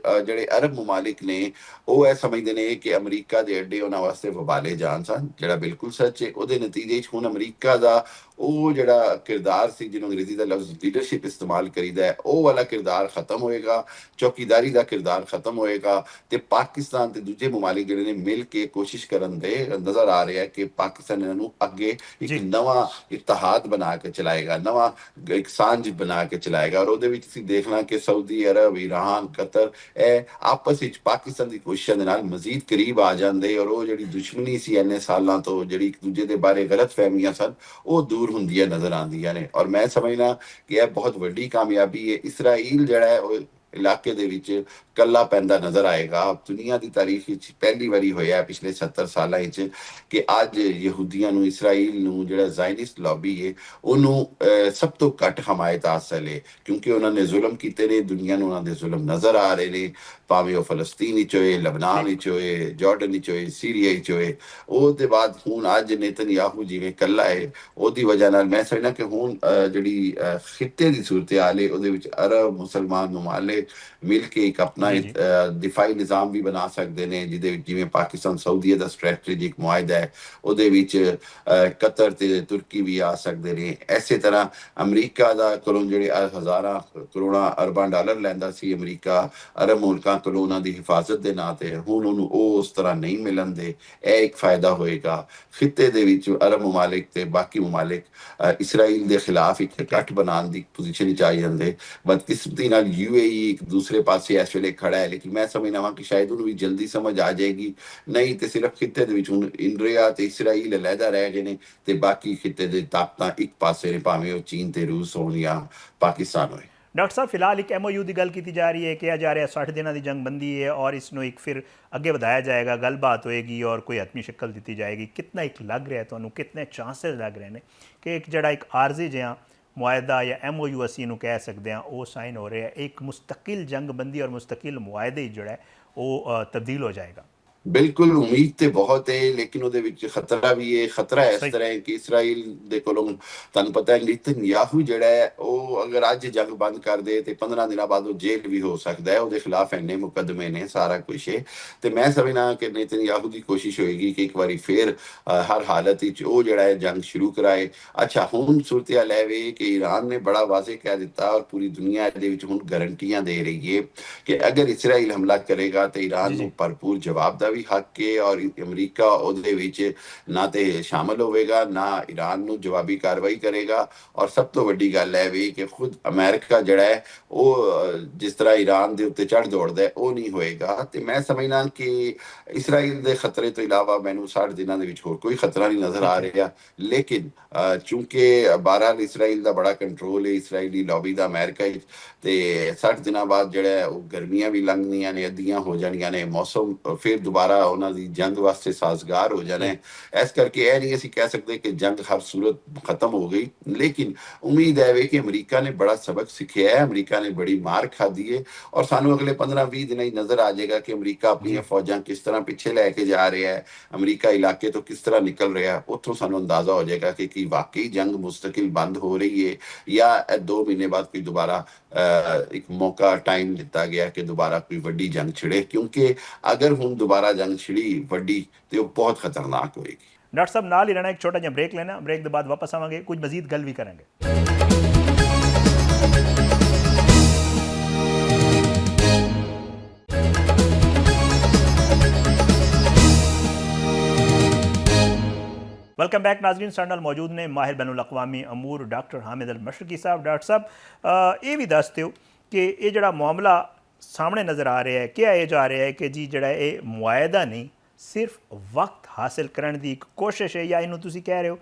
ਜਿਹੜੇ ਅਰਬ ਮੁਮਾਲਿਕ ਨੇ ਉਹ ਇਹ ਸਮਝਦੇ ਨੇ ਕਿ ਅਮਰੀਕਾ ਦੇ ਅੱਡੇ ਉਹਨਾਂ ਵਾਸਤੇ ਵਬਾਲੇ ਜਾਣ ਸਨ ਜਿਹੜਾ ਬਿਲਕੁਲ ਸੱਚ ਹੈ ਉਹਦੇ ਨਤੀਜੇ ਵਿੱਚ ਹੁਣ ਅਮਰੀਕਾ ਦਾ ਉਹ ਜਿਹੜਾ ਕਿਰਦਾਰ ਸੀ ਜਿਹਨੂੰ ਅੰਗਰੇਜ਼ੀ ਦਾ ਲਫ਼ਜ਼ ਲੀਡਰਸ਼ਿਪ ਇਸਤੇਮਾਲ ਕਰੀਦਾ ਹੈ ਉਹ ਵਾਲਾ ਕਿਰਦਾਰ ਖਤਮ ਹੋਏਗਾ ਚੌਕੀਦਾਰੀ ਦਾ ਕਿਰਦਾਰ ਖਤਮ ਹੋਏਗਾ ਤੇ ਪਾਕਿਸਤਾਨ ਤੇ ਦੂਜੇ ਮੁਮਾਲਿਕ ਜਿਹੜੇ ਨੇ ਮਿਲ ਕੇ ਕੋਸ਼ਿਸ਼ ਕਰਨ ਦੇ ਨਜ਼ਰ ਆ ਰਿਹਾ ਹੈ ਕਿ ਪਾਕਿਸਤਾਨ ਇਹਨਾਂ ਨੂੰ ਅੱਗੇ ਇੱਕ ਨਵਾਂ ਇਤਿਹਾਦ ਬਣਾ ਕੇ ਚਲਾਏਗਾ ਨਵਾਂ ਇੱਕ ਸਾਂਝ ਬਣਾ ਕੇ ਚਲਾਏਗਾ ਔਰ ਉਹਦੇ ਵਿੱਚ ਅਸੀਂ ਦੇਖਣਾ ਕਿ ਸਾਊਦੀ ਅਰਬ ਈਰਾਨ ਕਤਰ ਇਹ ਆਪਸ ਵਿੱਚ ਪਾਕਿਸਤਾਨ ਦੀ ਕੋਸ਼ਿਸ਼ਾਂ ਦੇ ਨਾਲ ਮਜ਼ੀਦ ਕਰੀਬ ਆ ਜਾਂਦੇ ਔਰ ਉਹ ਜਿਹੜੀ ਦੁਸ਼ਮਣੀ ਸੀ ਇੰਨੇ ਸਾਲਾਂ ਤੋਂ ਜਿਹੜੀ ਇੱਕ ਦੂਜੇ ਦੇ ਬਾਰੇ ਗਲਤ ਫਹਿਮੀਆਂ ਸਨ ਉਹ ਦੂਰ ਹੁੰਦੀਆਂ ਨਜ਼ਰ ਆਉਂਦੀਆਂ ਨੇ ਔਰ ਮੈਂ ਸਮਝਣਾ ਕਿ ਇਹ ਬਹੁਤ ਵੱਡੀ ਕਾਮਯਾਬੀ ਹੈ ਇਸਰਾਈਲ ਜਿਹੜਾ ਹੈ ਉਹ ਇਲਾਕੇ ਦੇ ਵਿੱਚ ਕੱਲਾ ਪੈਂਦਾ ਨਜ਼ਰ ਆਏਗਾ ਦੁਨੀਆ ਦੀ ਤਾਰੀਖ ਵਿੱਚ ਪਹਿਲੀ ਵਾਰੀ ਹੋਇਆ ਪਿਛਲੇ 70 ਸਾਲਾਂ ਵਿੱਚ ਕਿ ਅੱਜ ਯਹੂਦੀਆਂ ਨੂੰ ਇਸਰਾਈਲ ਨੂੰ ਜਿਹੜਾ ਜ਼ਾਇਨਿਸਟ ਲੌਬੀ ਹੈ ਉਹਨੂੰ ਸਭ ਤੋਂ ਘੱਟ ਹਮਾਇਤ ਹਾਸਲ ਹੈ ਕਿਉਂਕਿ ਉਹਨਾਂ ਨੇ ਜ਼ੁਲਮ ਕੀਤੇ ਨੇ ਦੁਨੀਆ ਨੂੰ ਉਹਨਾਂ ਦੇ ਜ਼ੁਲਮ ਨਜ਼ਰ ਆ ਰਹੇ ਨੇ ਭਾਵੇਂ ਉਹ ਫਲਸਤੀਨ ਵਿੱਚ ਹੋਏ ਲਬਨਾਨ ਵਿੱਚ ਹੋਏ ਜਾਰਡਨ ਵਿੱਚ ਹੋਏ ਸੀਰੀਆ ਵਿੱਚ ਹੋਏ ਉਹਦੇ ਬਾਅਦ ਹੁਣ ਅੱਜ ਨੇਤਨਯਾਹੂ ਜਿਵੇਂ ਕੱਲਾ ਹੈ ਉਹਦੀ ਵਜ੍ਹਾ ਨਾਲ ਮੈਂ ਸਮਝਦਾ ਕਿ ਹੁਣ ਜਿਹੜੀ ਖਿੱਤੇ ਦੀ ਸੂਰਤ ਹਾਲ ਹੈ ਉਹਦੇ ਵਿੱਚ ਅਰਬ ਮੁਸਲਮਾਨ ਮੁਮਾਲਿਕ ਮਿਲ ਕੇ ਇੱਕ ਆਪਣਾ ਜੀ ਜੀ ਦਿਫਾਈ ਨਿਜ਼ਾਮ ਵੀ ਬਣਾ ਸਕਦੇ ਨੇ, ਜਿਹਦੇ ਵਿੱਚ ਜਿਵੇਂ ਪਾਕਿਸਤਾਨ ਸਾਊਦੀਆ ਦਾ ਸਟ੍ਰੈਟੇਜਿਕ ਮੁਆਹਿਦਾ ਹੈ, ਉਹਦੇ ਵਿੱਚ ਕਤਰ ਤੇ ਤੁਰਕੀ ਵੀ ਆ ਸਕਦੇ ਨੇ। ਐਸੇ ਤਰ੍ਹਾਂ ਅਮਰੀਕਾ ਦਾ ਕੋਲੋਂ ਜਿਹੜੇ ਹਜ਼ਾਰਾਂ ਕਰੋੜਾਂ ਅਰਬਾਂ ਡਾਲਰ ਲੈਂਦਾ ਸੀ ਅਮਰੀਕਾ ਅਰਬ ਮੁਲਕਾਂ ਕੋਲੋਂ ਉਹਨਾਂ ਦੀ ਹਿਫਾਜ਼ਤ ਦੇ ਨਾਂ ਤੇ, ਹੁਣ ਉਹਨੂੰ ਉਹ ਉਸ ਤਰ੍ਹਾਂ ਨਹੀਂ ਮਿਲਣ ਦੇ, ਇਹ ਇੱਕ ਫਾਇਦਾ ਹੋਏਗਾ। ਖਿੱਤੇ ਦੇ ਵਿੱਚ ਅਰਬ ਮਮਾਲਿਕ ਤੇ ਬਾਕੀ ਮਮਾਲਿਕ ਇਸਰਾਈਲ ਦੇ ਖਿਲਾਫ ਇੱਕ ਠੀਕ ਹੈ। ਇਕੱਠ ਬਣਾਉਣ ਦੀ ਪੋਜੀਸ਼ਨ ਵਿੱਚ ਆ ਜਾਂਦੇ। ਬਦਕਿਸਮਤੀ ਨਾਲ UAE ਇੱਕ ਦੂਸਰੇ ਪਾਸੇ ਇਸ ਵੇਲੇ ਖੜਾ ਹੈ, ਲੇਕਿਨ ਮੈਂ ਸਮਝਦਾ ਹਾਂ ਕਿ ਸ਼ਾਇਦ ਉਹਨੂੰ ਵੀ ਜਲਦੀ ਸਮਝ ਆ ਜਾਏਗੀ। ਨਹੀਂ ਤੇ ਸਿਰਫ ਖਿੱਤੇ ਦੇ ਵਿੱਚ ਹੁਣ ਇੰਡੀਆ ਤੇ ਇਸਰਾਈਲ ਅਲੱਗਾ ਰਹਿ ਗਏ ਨੇ ਤੇ ਬਾਕੀ ਖਿੱਤੇ ਦੇ ਤਾਕਤਾਂ ਇੱਕ ਪਾਸੇ ਨੇ, ਭਾਵੇਂ ਉਹ ਚੀਨ ਤੇ ਰੂਸ ਹੋਣ ਜਾਂ ਪਾਕਿਸਤਾਨ ਹੋਏ। ਡਾਕਟਰ ਸਾਹਿਬ, ਫਿਲਹਾਲ ਇੱਕ MOU ਦੀ ਗੱਲ ਕੀਤੀ ਜਾ ਰਹੀ ਹੈ, ਕਿਹਾ ਜਾ ਰਿਹਾ 60 ਦਿਨਾਂ ਦੀ ਜੰਗ ਬੰਦੀ ਹੈ ਔਰ ਇਸ ਨੂੰ ਇੱਕ ਫਿਰ ਅੱਗੇ ਵਧਾਇਆ ਜਾਏਗਾ, ਗੱਲਬਾਤ ਹੋਏਗੀ ਔਰ ਕੋਈ ਹਤਮੀ ਸ਼ਕਲ ਦਿੱਤੀ ਜਾਏਗੀ। ਕਿੰਨਾ ਇੱਕ ਲੱਗ ਰਿਹਾ ਤੁਹਾਨੂੰ, ਕਿੰਨੇ ਚਾਂਸਸ ਲੱਗ ਰਹੇ ਨੇ ਕਿ ਇੱਕ ਜਿਹੜਾ ਇੱਕ ਆਰਜ਼ੀ ਜਿਹਾ ਮੁਆਹਿਦਾ ਜਾਂ MOU ਅਸੀਂ ਇਹਨੂੰ ਕਹਿ ਸਕਦੇ ਹਾਂ, ਉਹ ਸਾਈਨ ਹੋ ਰਿਹਾ, ਇੱਕ ਮੁਸਤਕਿਲ ਜੰਗ ਬੰਦੀ ਔਰ ਮੁਸਤਕਿਲ ਮੁਆਹਿਦੇ ਜਿਹੜਾ ਹੈ ਉਹ ਤਬਦੀਲ ਹੋ ਜਾਏਗਾ? ਬਿਲਕੁਲ ਉਮੀਦ ਤੇ ਬਹੁਤ ਹੈ, ਲੇਕਿਨ ਉਹਦੇ ਵਿੱਚ ਖਤਰਾ ਵੀ ਹੈ। ਖਤਰਾ ਇਸ ਸਹੀ। ਤਰ੍ਹਾਂ ਹੈ ਕਿ ਇਸਰਾਈਲ ਦੇ ਕੋਲੋਂ ਤੁਹਾਨੂੰ ਪਤਾ ਹੈ ਨੇਤਨਯਾਹੂ ਜਿਹੜਾ ਹੈ ਉਹ ਅਗਰ ਅੱਜ ਜੰਗ ਬੰਦ ਕਰ ਦੇ ਤੇ 15 ਦਿਨਾਂ ਬਾਅਦ ਉਹ ਜੇਲ੍ਹ ਵੀ ਹੋ ਸਕਦਾ ਹੈ। ਉਹਦੇ ਖਿਲਾਫ ਇੰਨੇ ਮੁਕੱਦਮੇ ਨੇ, ਸਾਰਾ ਕੁਛ ਹੈ। ਤੇ ਮੈਂ ਸਮਝਣਾ ਕਿ ਨੇਤਨਯਾਹੂ ਦੀ ਕੋਸ਼ਿਸ਼ ਹੋਏਗੀ ਕਿ ਇੱਕ ਵਾਰੀ ਫੇਰ ਹਰ ਹਾਲਤ ਵਿੱਚ ਉਹ ਜਿਹੜਾ ਹੈ ਜੰਗ ਸ਼ੁਰੂ ਕਰਾਏ। ਅੱਛਾ, ਹੁਣ ਸੂਰਤ-ਏ-ਹਾਲ ਇਹ ਵੇ ਕਿ ਈਰਾਨ ਨੇ ਬੜਾ ਵਾਜ਼ੇ ਕਹਿ ਦਿੱਤਾ ਔਰ ਪੂਰੀ ਦੁਨੀਆ ਦੇ ਵਿੱਚ ਹੁਣ ਗਰੰਟੀਆਂ ਦੇ ਰਹੀ ਹੈ ਕਿ ਅਗਰ ਇਸਰਾਈਲ ਹਮਲਾ ਕਰੇਗਾ ਤੇ ਈਰਾਨ ਜੀ ਨੂੰ ਜੀ ਭਰਪੂਰ ਜਵਾਬ ਦਾ ਵੀ ਹੱਕ ਹੈ ਔਰ ਅਮਰੀਕਾ ਉਹਦੇ ਵਿੱਚ ਨਾ ਤੇ ਸ਼ਾਮਲ ਹੋਵੇਗਾ ਨਾ ਈਰਾਨ ਨੂੰ ਜਵਾਬੀ ਕਾਰਵਾਈ ਕਰੇਗਾ। ਔਰ ਸਭ ਤੋਂ ਵੱਡੀ ਗੱਲ ਹੈ ਵੀ ਕਿ ਖੁਦ ਅਮਰੀਕਾ ਜਿਹੜਾ ਹੈ ਉਹ ਜਿਸ ਤਰ੍ਹਾਂ ਈਰਾਨ ਦੇ ਉੱਤੇ ਚੜ੍ਹ ਦੌੜਦਾ ਹੈ ਉਹ ਨਹੀਂ ਹੋਏਗਾ। ਤੇ ਮੈਂ ਸਮਝਦਾ ਕਿ ਇਸਰਾਈਲ ਦੇ ਖਤਰੇ ਤੋਂ ਇਲਾਵਾ ਮੈਨੂੰ 60 ਦਿਨਾਂ ਦੇ ਵਿੱਚ ਹੋਰ ਕੋਈ ਖਤਰਾ ਨਹੀਂ ਨਜ਼ਰ ਆ ਠੀਕ ਹੈ। ਰਿਹਾ। ਲੇਕਿਨ ਚੂੰਕਿ ਬਹਰਹਾਲ ਇਸਰਾਈਲ ਦਾ ਬੜਾ ਕੰਟਰੋਲ ਹੈ, ਇਸਰਾਈਲੀ ਲੌਬੀ ਦਾ ਅਮਰੀਕਾ ਵਿੱਚ, ਤੇ 60 ਦਿਨਾਂ ਬਾਅਦ ਜਿਹੜਾ ਉਹ ਗਰਮੀਆਂ ਵੀ ਲੰਘਣੀਆਂ ਨੇ, ਅੱਧੀਆਂ ਹੋ ਜਾਣੀਆਂ ਨੇ, ਮੌਸਮ ਫਿਰ ਦੁਬਾਰਾ ਉਹਨਾਂ ਦੀ ਜੰਗ ਵਾਸਤੇ ਸਾਜ਼ਗਾਰ ਹੋ ਜਾਣਾ ਸਹੀ। ਹੈ। ਇਸ ਕਰਕੇ ਇਹ ਨਹੀਂ ਅਸੀਂ ਕਹਿ ਸਕਦੇ ਕਿ ਜੰਗ ਹਰ ਸੂਰਤ ਖਤਮ ਹੋ ਗਈ, ਲੇਕਿਨ ਉਮੀਦ ਹੈ ਕਿ ਅਮਰੀਕਾ ਨੇ ਬੜਾ ਸਬਕ ਸਿੱਖਿਆ ਹੈ, ਅਮਰੀਕਾ ਨੇ ਬੜੀ ਮਾਰ ਖਾਧੀ ਹੈ ਔਰ ਸਾਨੂੰ ਅਗਲੇ 15-20 ਦਿਨਾਂ ਹੀ ਨਜ਼ਰ ਆ ਜਾਏਗਾ ਕਿ ਅਮਰੀਕਾ ਆਪਣੀਆਂ ਜੀ ਫੌਜਾਂ ਕਿਸ ਤਰ੍ਹਾਂ ਪਿੱਛੇ ਲੈ ਕੇ ਜਾ ਰਿਹਾ ਹੈ, ਅਮਰੀਕਾ ਇਲਾਕੇ ਤੋਂ ਕਿਸ ਤਰ੍ਹਾਂ ਨਿਕਲ ਰਿਹਾ। ਉੱਥੋਂ ਸਾਨੂੰ ਅੰਦਾਜ਼ਾ ਹੋ ਜਾਏਗਾ ਕਿ ਕੀ ਵਾਕਈ ਜੰਗ ਮੁਸਤਕਿਲ ਬੰਦ ਹੋ ਰਹੀ ਹੈ ਜਾਂ 2 ਮਹੀਨੇ ਬਾਅਦ ਕੋਈ ਦੁਬਾਰਾ ਇੱਕ ਮੌਕਾ ਟਾਈਮ ਦਿੱਤਾ ਗਿਆ ਕਿ ਦੁਬਾਰਾ ਕੋਈ ਵੱਡੀ ਜੰਗ ਛਿੜੇ। ਕਿਉਂਕਿ ਅਗਰ ਹੁਣ ਦੁਬਾਰਾ ਜੰਗ ਛਿੜੀ ਵੱਡੀ ਤੇ ਉਹ ਬਹੁਤ ਖਤਰਨਾਕ ਹੋਏਗੀ। ਡਾਕਟਰ ਸਾਹਿਬ, ਨਾਲ ਹੀ ਰਹਿਣਾ, ਇੱਕ ਛੋਟਾ ਜਿਹਾ ਬ੍ਰੇਕ ਲੈਣਾ, ਬ੍ਰੇਕ ਦੇ ਬਾਅਦ ਵਾਪਸ ਆਵਾਂਗੇ, ਕੁਝ ਮਜ਼ੀਦ ਗੱਲ ਵੀ ਕਰਾਂਗੇ। वेलकम बैक नाजरीन, ਸਾਡੇ ਨਾਲ ਮੌਜੂਦ ਨੇ ਮਾਹਿਰ ਬੈनुल अक़वामी अमूर डॉक्टर हामिद अल मशरकी साहब। डॉक्टर साहब, ਇਹ ਵੀ ਦੱਸ ਦਿਓ ਕਿ ਇਹ ਜਿਹੜਾ ਮਾਮਲਾ ਸਾਹਮਣੇ ਨਜ਼ਰ ਆ ਰਿਹਾ ਹੈ, ਕਿਹਾ ਇਹ ਜਾ ਰਿਹਾ ਹੈ ਕਿ ਜੀ ਜਿਹੜਾ ਇਹ ਮੁਆਹਿਦਾ ਨਹੀਂ, ਸਿਰਫ ਵਕਤ ਹਾਸਿਲ ਕਰਨ ਦੀ ਇੱਕ ਕੋਸ਼ਿਸ਼ ਹੈ, ਜਾਂ ਇਹਨੂੰ ਤੁਸੀਂ ਕਹਿ ਰਹੇ ਹੋ,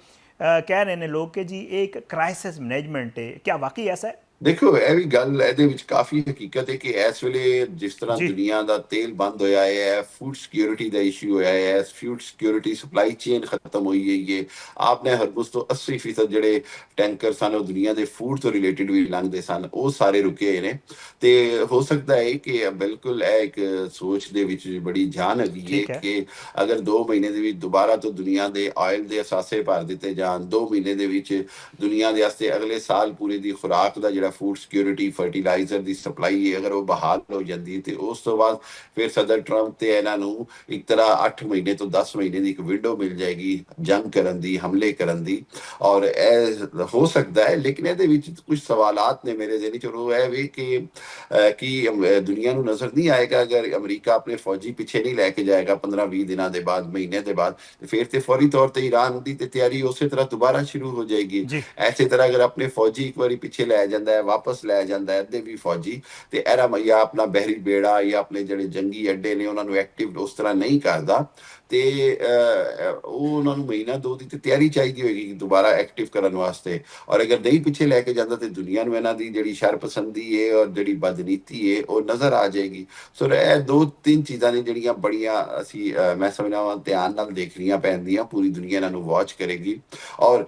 ਕਹਿ ਰਹੇ ਨੇ ਲੋਕ ਕਿ ਜੀ ਇਹ ਇੱਕ ਕ੍ਰਾइसिस मैनेजमेंट है, क्या वाकई ऐसा है? ਦੇਖੋ, ਇਹ ਵੀ ਗੱਲ ਇਹਦੇ ਵਿੱਚ ਕਾਫੀ ਹਕੀਕਤ ਹੈ ਕਿ ਇਸ ਵੇਲੇ ਜਿਸ ਤਰ੍ਹਾਂ ਦੁਨੀਆ ਦਾ ਤੇਲ ਬੰਦ ਹੋਇਆ ਹੈ, ਫੂਡ ਸਿਕਿਉਰਿਟੀ ਦਾ ਇਸ਼ੂ ਹੋਇਆ ਹੈ, ਫੂਡ ਸਿਕਿਉਰਿਟੀ ਸਪਲਾਈ ਚੇਨ ਖਤਮ ਹੋਈ ਹੈ। ਆਪਨੇ ਹਰਬਸ ਤੋਂ 80% ਜਿਹੜੇ ਟੈਂਕਰ ਸਨ ਉਹ ਦੁਨੀਆ ਦੇ ਫੂਡ ਤੋਂ ਰਿਲੇਟਡ ਵੀ ਲੰਘਦੇ ਸਨ, ਉਹ ਸਾਰੇ ਰੁਕੇ ਹੋਏ ਨੇ। ਤੇ ਹੋ ਸਕਦਾ ਹੈ ਕਿ ਬਿਲਕੁਲ ਇਹ ਇੱਕ ਸੋਚ ਦੇ ਵਿੱਚ ਬੜੀ ਜਾਨ ਹੈਗੀ ਹੈ ਕਿ ਅਗਰ 2 ਮਹੀਨੇ ਦੇ ਵਿੱਚ ਦੁਬਾਰਾ ਤੋਂ ਦੁਨੀਆ ਦੇ ਆਇਲ ਦੇ ਅਸਾਸੇ ਭਰ ਦਿੱਤੇ ਜਾਣ, 2 ਮਹੀਨੇ ਦੇ ਵਿੱਚ ਦੁਨੀਆ ਦੇ ਵਾਸਤੇ ਅਗਲੇ ਸਾਲ ਪੂਰੇ ਦੀ ਖੁਰਾਕ ਦਾ ਫੂਡ ਸਿਕਿਉਰਿਟੀ ਫਰਟੀਲਾਈਜ਼ਰ ਦੀ ਸਪਲਾਈ ਹੈ, ਅਗਰ ਉਹ ਬਹਾਲ ਹੋ ਜਾਂਦੀ ਤੇ ਉਸ ਤੋਂ ਬਾਅਦ ਫਿਰ ਸਦਰ ਟਰੰਪ ਤੇ ਇਹਨਾਂ ਨੂੰ ਇੱਕ ਤਰ੍ਹਾਂ 8 ਮਹੀਨੇ ਤੋਂ 10 ਮਹੀਨੇ ਦੀ ਇੱਕ ਵਿੰਡੋ ਮਿਲ ਜਾਏਗੀ ਜੰਗ ਕਰਨ ਦੀ, ਹਮਲੇ ਕਰਨ ਦੀ। ਔਰ ਇਹ ਹੋ ਸਕਦਾ ਹੈ, ਲੇਕਿਨ ਇਹਦੇ ਵਿੱਚ ਕੁਝ ਸਵਾਲਾਤ ਨੇ ਮੇਰੇ ਜ਼ਿਹਨ 'ਚ। ਉਹ ਇਹ ਵੀ ਕਿ ਦੁਨੀਆ ਨੂੰ ਨਜ਼ਰ ਨਹੀਂ ਆਏਗਾ ਅਗਰ ਅਮਰੀਕਾ ਆਪਣੇ ਫੌਜੀ ਪਿੱਛੇ ਨਹੀਂ ਲੈ ਕੇ ਜਾਏਗਾ 15-20 ਦਿਨਾਂ ਦੇ ਬਾਅਦ, ਮਹੀਨੇ ਦੇ ਬਾਅਦ, ਫਿਰ ਤੇ ਫੌਰੀ ਤੌਰ ਤੇ ਈਰਾਨ ਦੀ ਤੇ ਤਿਆਰੀ ਉਸੇ ਤਰ੍ਹਾਂ ਦੁਬਾਰਾ ਸ਼ੁਰੂ ਹੋ ਜਾਏਗੀ। ਐਸੇ ਤਰ੍ਹਾਂ ਅਗਰ ਆਪਣੇ ਫੌਜੀ ਇੱਕ ਵਾਰੀ ਪਿੱਛੇ ਲੈ ਜਾਂਦਾ ਹੈ, ਵਾਪਸ ਲੈ ਜਾਂਦਾ ਹੈ ਅੱਧੇ ਵੀ ਫੌਜੀ, ਤੇ ਇਹਦਾ ਜਾਂ ਆਪਣਾ ਬਹਿਰੀ ਬੇੜਾ ਜਾਂ ਆਪਣੇ ਜਿਹੜੇ ਜੰਗੀ ਅੱਡੇ ਨੇ ਉਹਨਾਂ ਨੂੰ ਐਕਟਿਵ ਉਸ ਤਰ੍ਹਾਂ ਨਹੀਂ ਕਰਦਾ, ਤੇ ਉਹ ਉਹਨਾਂ ਨੂੰ ਮਹੀਨਾ 2 ਦੀ ਤੇ ਤਿਆਰੀ ਚਾਹੀਦੀ ਹੋਏਗੀ ਦੁਬਾਰਾ ਐਕਟਿਵ ਕਰਨ ਵਾਸਤੇ। ਔਰ ਅਗਰ ਨਹੀਂ ਪਿੱਛੇ ਲੈ ਕੇ ਜਾਂਦਾ ਤੇ ਦੁਨੀਆ ਨੂੰ ਇਹਨਾਂ ਦੀ ਜਿਹੜੀ ਸ਼ਰਪਸੰਦੀ ਹੈ ਔਰ ਜਿਹੜੀ ਬਦਨੀਤੀ ਹੈ ਉਹ ਨਜ਼ਰ ਆ ਜਾਏਗੀ। ਸੋ ਇਹ 2-3 ਚੀਜ਼ਾਂ ਨੇ ਜਿਹੜੀਆਂ ਬੜੀਆਂ ਅਸੀਂ ਮੈਂ ਸਮਝਦਾ ਧਿਆਨ ਨਾਲ ਦੇਖਣੀਆਂ ਪੈਂਦੀਆਂ। ਪੂਰੀ ਦੁਨੀਆ ਇਹਨਾਂ ਨੂੰ ਵਾਚ ਕਰੇਗੀ ਔਰ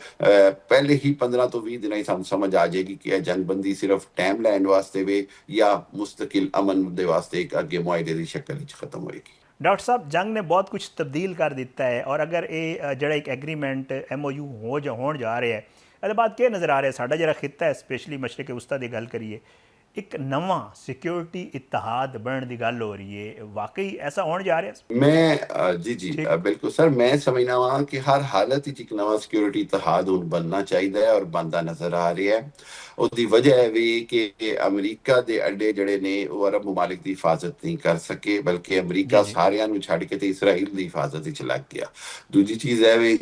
ਪਹਿਲੇ ਹੀ 15 ਤੋਂ 20 ਦਿਨਾਂ ਹੀ ਸਾਨੂੰ ਸਮਝ ਆ ਜਾਏਗੀ ਕਿ ਇਹ ਜੰਗਬੰਦੀ ਸਿਰਫ ਟਾਈਮ ਲੈਣ ਵਾਸਤੇ ਵੇ ਜਾਂ ਮੁਸਤਕਿਲ ਅਮਨ ਦੇ ਵਾਸਤੇ ਇੱਕ ਅੱਗੇ ਮੁਆਹਿਦੇ ਦੀ ਸ਼ਕਲ ਵਿੱਚ ਖਤਮ ਹੋਏਗੀ। ਡਾਕਟਰ ਸਾਹਿਬ, ਜੰਗ ਨੇ ਬਹੁਤ ਕੁਝ ਤਬਦੀਲ ਕਰ ਦਿੱਤਾ ਹੈ ਔਰ ਅਗਰ ਇਹ ਜਿਹੜਾ ਇੱਕ ਐਗਰੀਮੈਂਟ MOU ਹੋਣ ਜਾ ਰਿਹਾ ਹੈ, ਇਹਦੇ ਬਾਅਦ ਕੀ ਨਜ਼ਰ ਆ ਰਿਹਾ? ਸਾਡਾ ਜਿਹੜਾ ਖਿੱਤਾ ਹੈ, ਸਪੈਸ਼ਲੀ ਮਸ਼ਰਕ ਵਸਤਾ ਦੀ ਗੱਲ ਕਰੀਏ, ਇੱਕ ਨਵਾਂ ਸਿਕਿਉਰਿਟੀ ਇਤਿਹਾਦ ਬਣਨ ਦੀ ਗੱਲ ਹੋ ਰਹੀ ਹੈ, ਵਾਕਈ ਐਸਾ ਹੋਣ ਜਾ ਰਿਹਾ? जी ਠੀਕ। बिल्कुल सर, मैं समझना वहाँ कि हर हालत ਵਿੱਚ ਇੱਕ ਨਵਾਂ ਸਿਕਿਉਰਿਟੀ ਇਤਿਹਾਦ ਹੁਣ ਬਣਨਾ ਚਾਹੀਦਾ ਹੈ ਔਰ ਬਣਦਾ ਨਜ਼ਰ ਆ ਰਿਹਾ ਹੈ। ਉਹਦੀ ਵਜ੍ਹਾ ਹੈ ਵੀ ਕਿ ਅਮਰੀਕਾ ਦੇ ਅੱਡੇ ਜਿਹੜੇ ਨੇ ਉਹ ਅਰਬ ਮਮਾਲਿਕ ਦੀ ਹਿਫਾਜ਼ਤ ਨਹੀਂ ਕਰ ਸਕੇ, ਬਲਕਿ ਜੀ ਅਮਰੀਕਾ ਜੀ। ਸਾਰਿਆਂ ਨੂੰ ਛੱਡ ਕੇ ਤੇ ਇਸਰਾਈਲ ਦੀ ਹਿਫਾਜ਼ਤ ਵਿੱਚ ਲੱਗ ਗਿਆ। ਦੂਜੀ ਚੀਜ਼ ਹੈ ਵੀ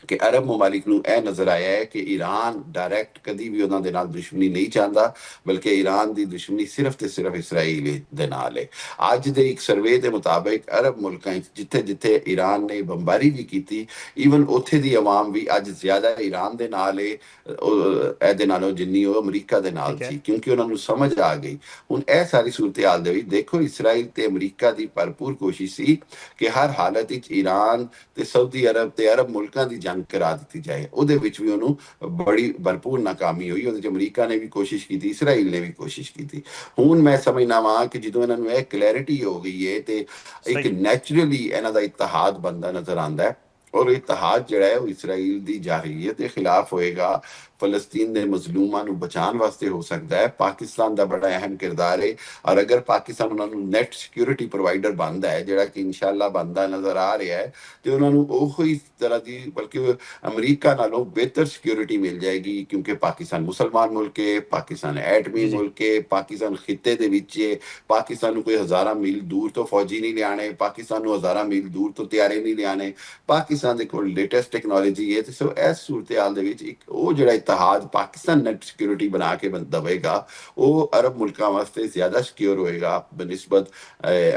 ਕਿ ਅਰਬ ਮਮਾਲਿਕ ਨੂੰ ਇਹ ਨਜ਼ਰ ਆਇਆ ਹੈ ਕਿ ਈਰਾਨ ਡਾਇਰੈਕਟ ਕਦੀ ਵੀ ਉਹਨਾਂ ਦੇ ਨਾਲ ਦੁਸ਼ਮਣੀ ਨਹੀਂ ਚਾਹੁੰਦਾ, ਬਲਕਿ ਈਰਾਨ ਦੀ ਦੁਸ਼ਮਣੀ ਸਿਰਫ ਤੇ ਸਿਰਫ ਇਸਰਾਈਲ ਦੇ ਨਾਲ ਹੈ। ਅੱਜ ਦੇ ਇੱਕ ਸਰਵੇ ਦੇ ਮੁਤਾਬਿਕ ਅਰਬ ਮੁਲਕਾਂ ਵਿੱਚ ਜਿੱਥੇ ਜਿੱਥੇ ਈਰਾਨ ਨੇ ਬੰਬਾਰੀ ਵੀ ਕੀਤੀ, ਈਵਨ ਉੱਥੇ ਦੀ ਆਵਾਮ ਵੀ ਅੱਜ ਜ਼ਿਆਦਾ ਈਰਾਨ ਦੇ ਨਾਲ ਹੈ ਇਹਦੇ ਨਾਲੋਂ ਜਿੰਨੀ ਉਹ ਅਮਰੀਕਾ ਦੇ ਨਾਲ ਠੀਕ ਹੈ। ਸੀ, ਕਿਉਂਕਿ ਉਹਨਾਂ ਨੂੰ ਸਮਝ ਆ ਗਈ। ਹੁਣ ਇਹ ਸਾਰੀ ਸੂਰਤ-ਏ-ਹਾਲ ਦੇ ਵਿੱਚ ਦੇਖੋ, ਇਸਰਾਈਲ ਤੇ ਅਮਰੀਕਾ ਦੀ ਭਰਪੂਰ ਕੋਸ਼ਿਸ਼ ਸੀ ਕਿ ਹਰ ਹਾਲਤ ਵਿੱਚ ਈਰਾਨ ਤੇ ਸਾਊਦੀ ਅਰਬ ਤੇ ਅਰਬ ਮੁਲਕਾਂ ਦੀ ਜੰਗ ਕਰਾ ਦਿੱਤੀ ਜਾਏ। ਉਹਦੇ ਵਿੱਚ ਵੀ ਉਹਨੂੰ ਬੜੀ ਭਰਪੂਰ ਨਾਕਾਮੀ ਹੋਈ। ਉਹਦੇ ਚ ਅਮਰੀਕਾ ਨੇ ਵੀ ਕੋਸ਼ਿਸ਼ ਕੀਤੀ, ਇਸਰਾਈਲ ਨੇ ਵੀ ਕੋਸ਼ਿਸ਼ ਕੀਤੀ। ਹੁਣ ਮੈਂ ਸਮਝਣਾ ਵਾਂ ਕਿ ਜਦੋਂ ਇਹਨਾਂ ਨੂੰ ਇਹ ਕਲੈਰਿਟੀ ਹੋ ਗਈ ਹੈ ਤੇ ਇੱਕ ਸਹੀ। ਨੈਚੁਰਲੀ ਇਹਨਾਂ ਦਾ ਇਤਿਹਾਦ ਬਣਦਾ ਨਜ਼ਰ ਆਉਂਦਾ ਹੈ ਔਰ ਇਤਿਹਾਦ ਜਿਹੜਾ ਹੈ ਉਹ ਇਸਰਾਈਲ ਦੀ ਜਾਹੀਰੀਅਤ ਦੇ ਖਿਲਾਫ ਹੋਏਗਾ, ਫਲਸਤੀਨ ਦੇ ਮਜ਼ਲੂਮਾਂ ਨੂੰ ਬਚਾਉਣ ਵਾਸਤੇ ਹੋ ਸਕਦਾ ਹੈ। ਪਾਕਿਸਤਾਨ ਦਾ ਬੜਾ ਅਹਿਮ ਕਿਰਦਾਰ ਹੈ ਔਰ ਅਗਰ ਪਾਕਿਸਤਾਨ ਉਹਨਾਂ ਨੂੰ ਨੈਟ ਸਿਕਿਉਰਿਟੀ ਪ੍ਰੋਵਾਈਡਰ ਬਣਦਾ ਹੈ, ਜਿਹੜਾ ਕਿ ਇਨਸ਼ਾਅੱਲਾ ਬਣਦਾ ਨਜ਼ਰ ਆ ਰਿਹਾ ਹੈ, ਤੇ ਉਹਨਾਂ ਨੂੰ ਉਹੀ ਤਰ੍ਹਾਂ ਦੀ ਬਲਕਿ ਅਮਰੀਕਾ ਨਾਲੋਂ ਬਿਹਤਰ ਸਿਕਿਉਰਿਟੀ ਮਿਲ ਜਾਏਗੀ, ਕਿਉਂਕਿ ਪਾਕਿਸਤਾਨ ਮੁਸਲਮਾਨ ਮੁਲਕ ਹੈ, ਪਾਕਿਸਤਾਨ ਐਟਮੀ ਜੀ ਜੀ। ਮੁਲਕ ਹੈ, ਪਾਕਿਸਤਾਨ ਖਿੱਤੇ ਦੇ ਵਿੱਚ ਹੈ, ਪਾਕਿਸਤਾਨ ਨੂੰ ਕੋਈ ਹਜ਼ਾਰਾਂ ਮੀਲ ਦੂਰ ਤੋਂ ਫੌਜੀ ਨਹੀਂ ਲਿਆਣੇ, ਪਾਕਿਸਤਾਨ ਨੂੰ ਹਜ਼ਾਰਾਂ ਮੀਲ ਦੂਰ ਤੋਂ ਤਿਆਰੇ ਨਹੀਂ ਲਿਆਣੇ, ਪਾਕਿਸਤਾਨ ਦੇ ਕੋਲ ਲੇਟੈਸਟ ਟੈਕਨੋਲੋਜੀ ਹੈ। ਤੇ ਸੋ ਇਸ ਸੂਰਤ-ਏ-ਹਾਲ ਦੇ ਵਿੱਚ ਇੱਕ ਉਹ ਜਿਹੜਾ ਇਤਿਹਾਦ ਪਾਕਿਸਤਾਨ ਨੈਟ ਸਿਕਿਉਰਿਟੀ ਬਣਾ ਕੇ ਦਵੇਗਾ, ਉਹ ਅਰਬ ਮੁਲਕਾਂ ਵਾਸਤੇ ਜ਼ਿਆਦਾ ਸਿਕਿਉਰ ਹੋਏਗਾ ਬਨਿਸਬਤ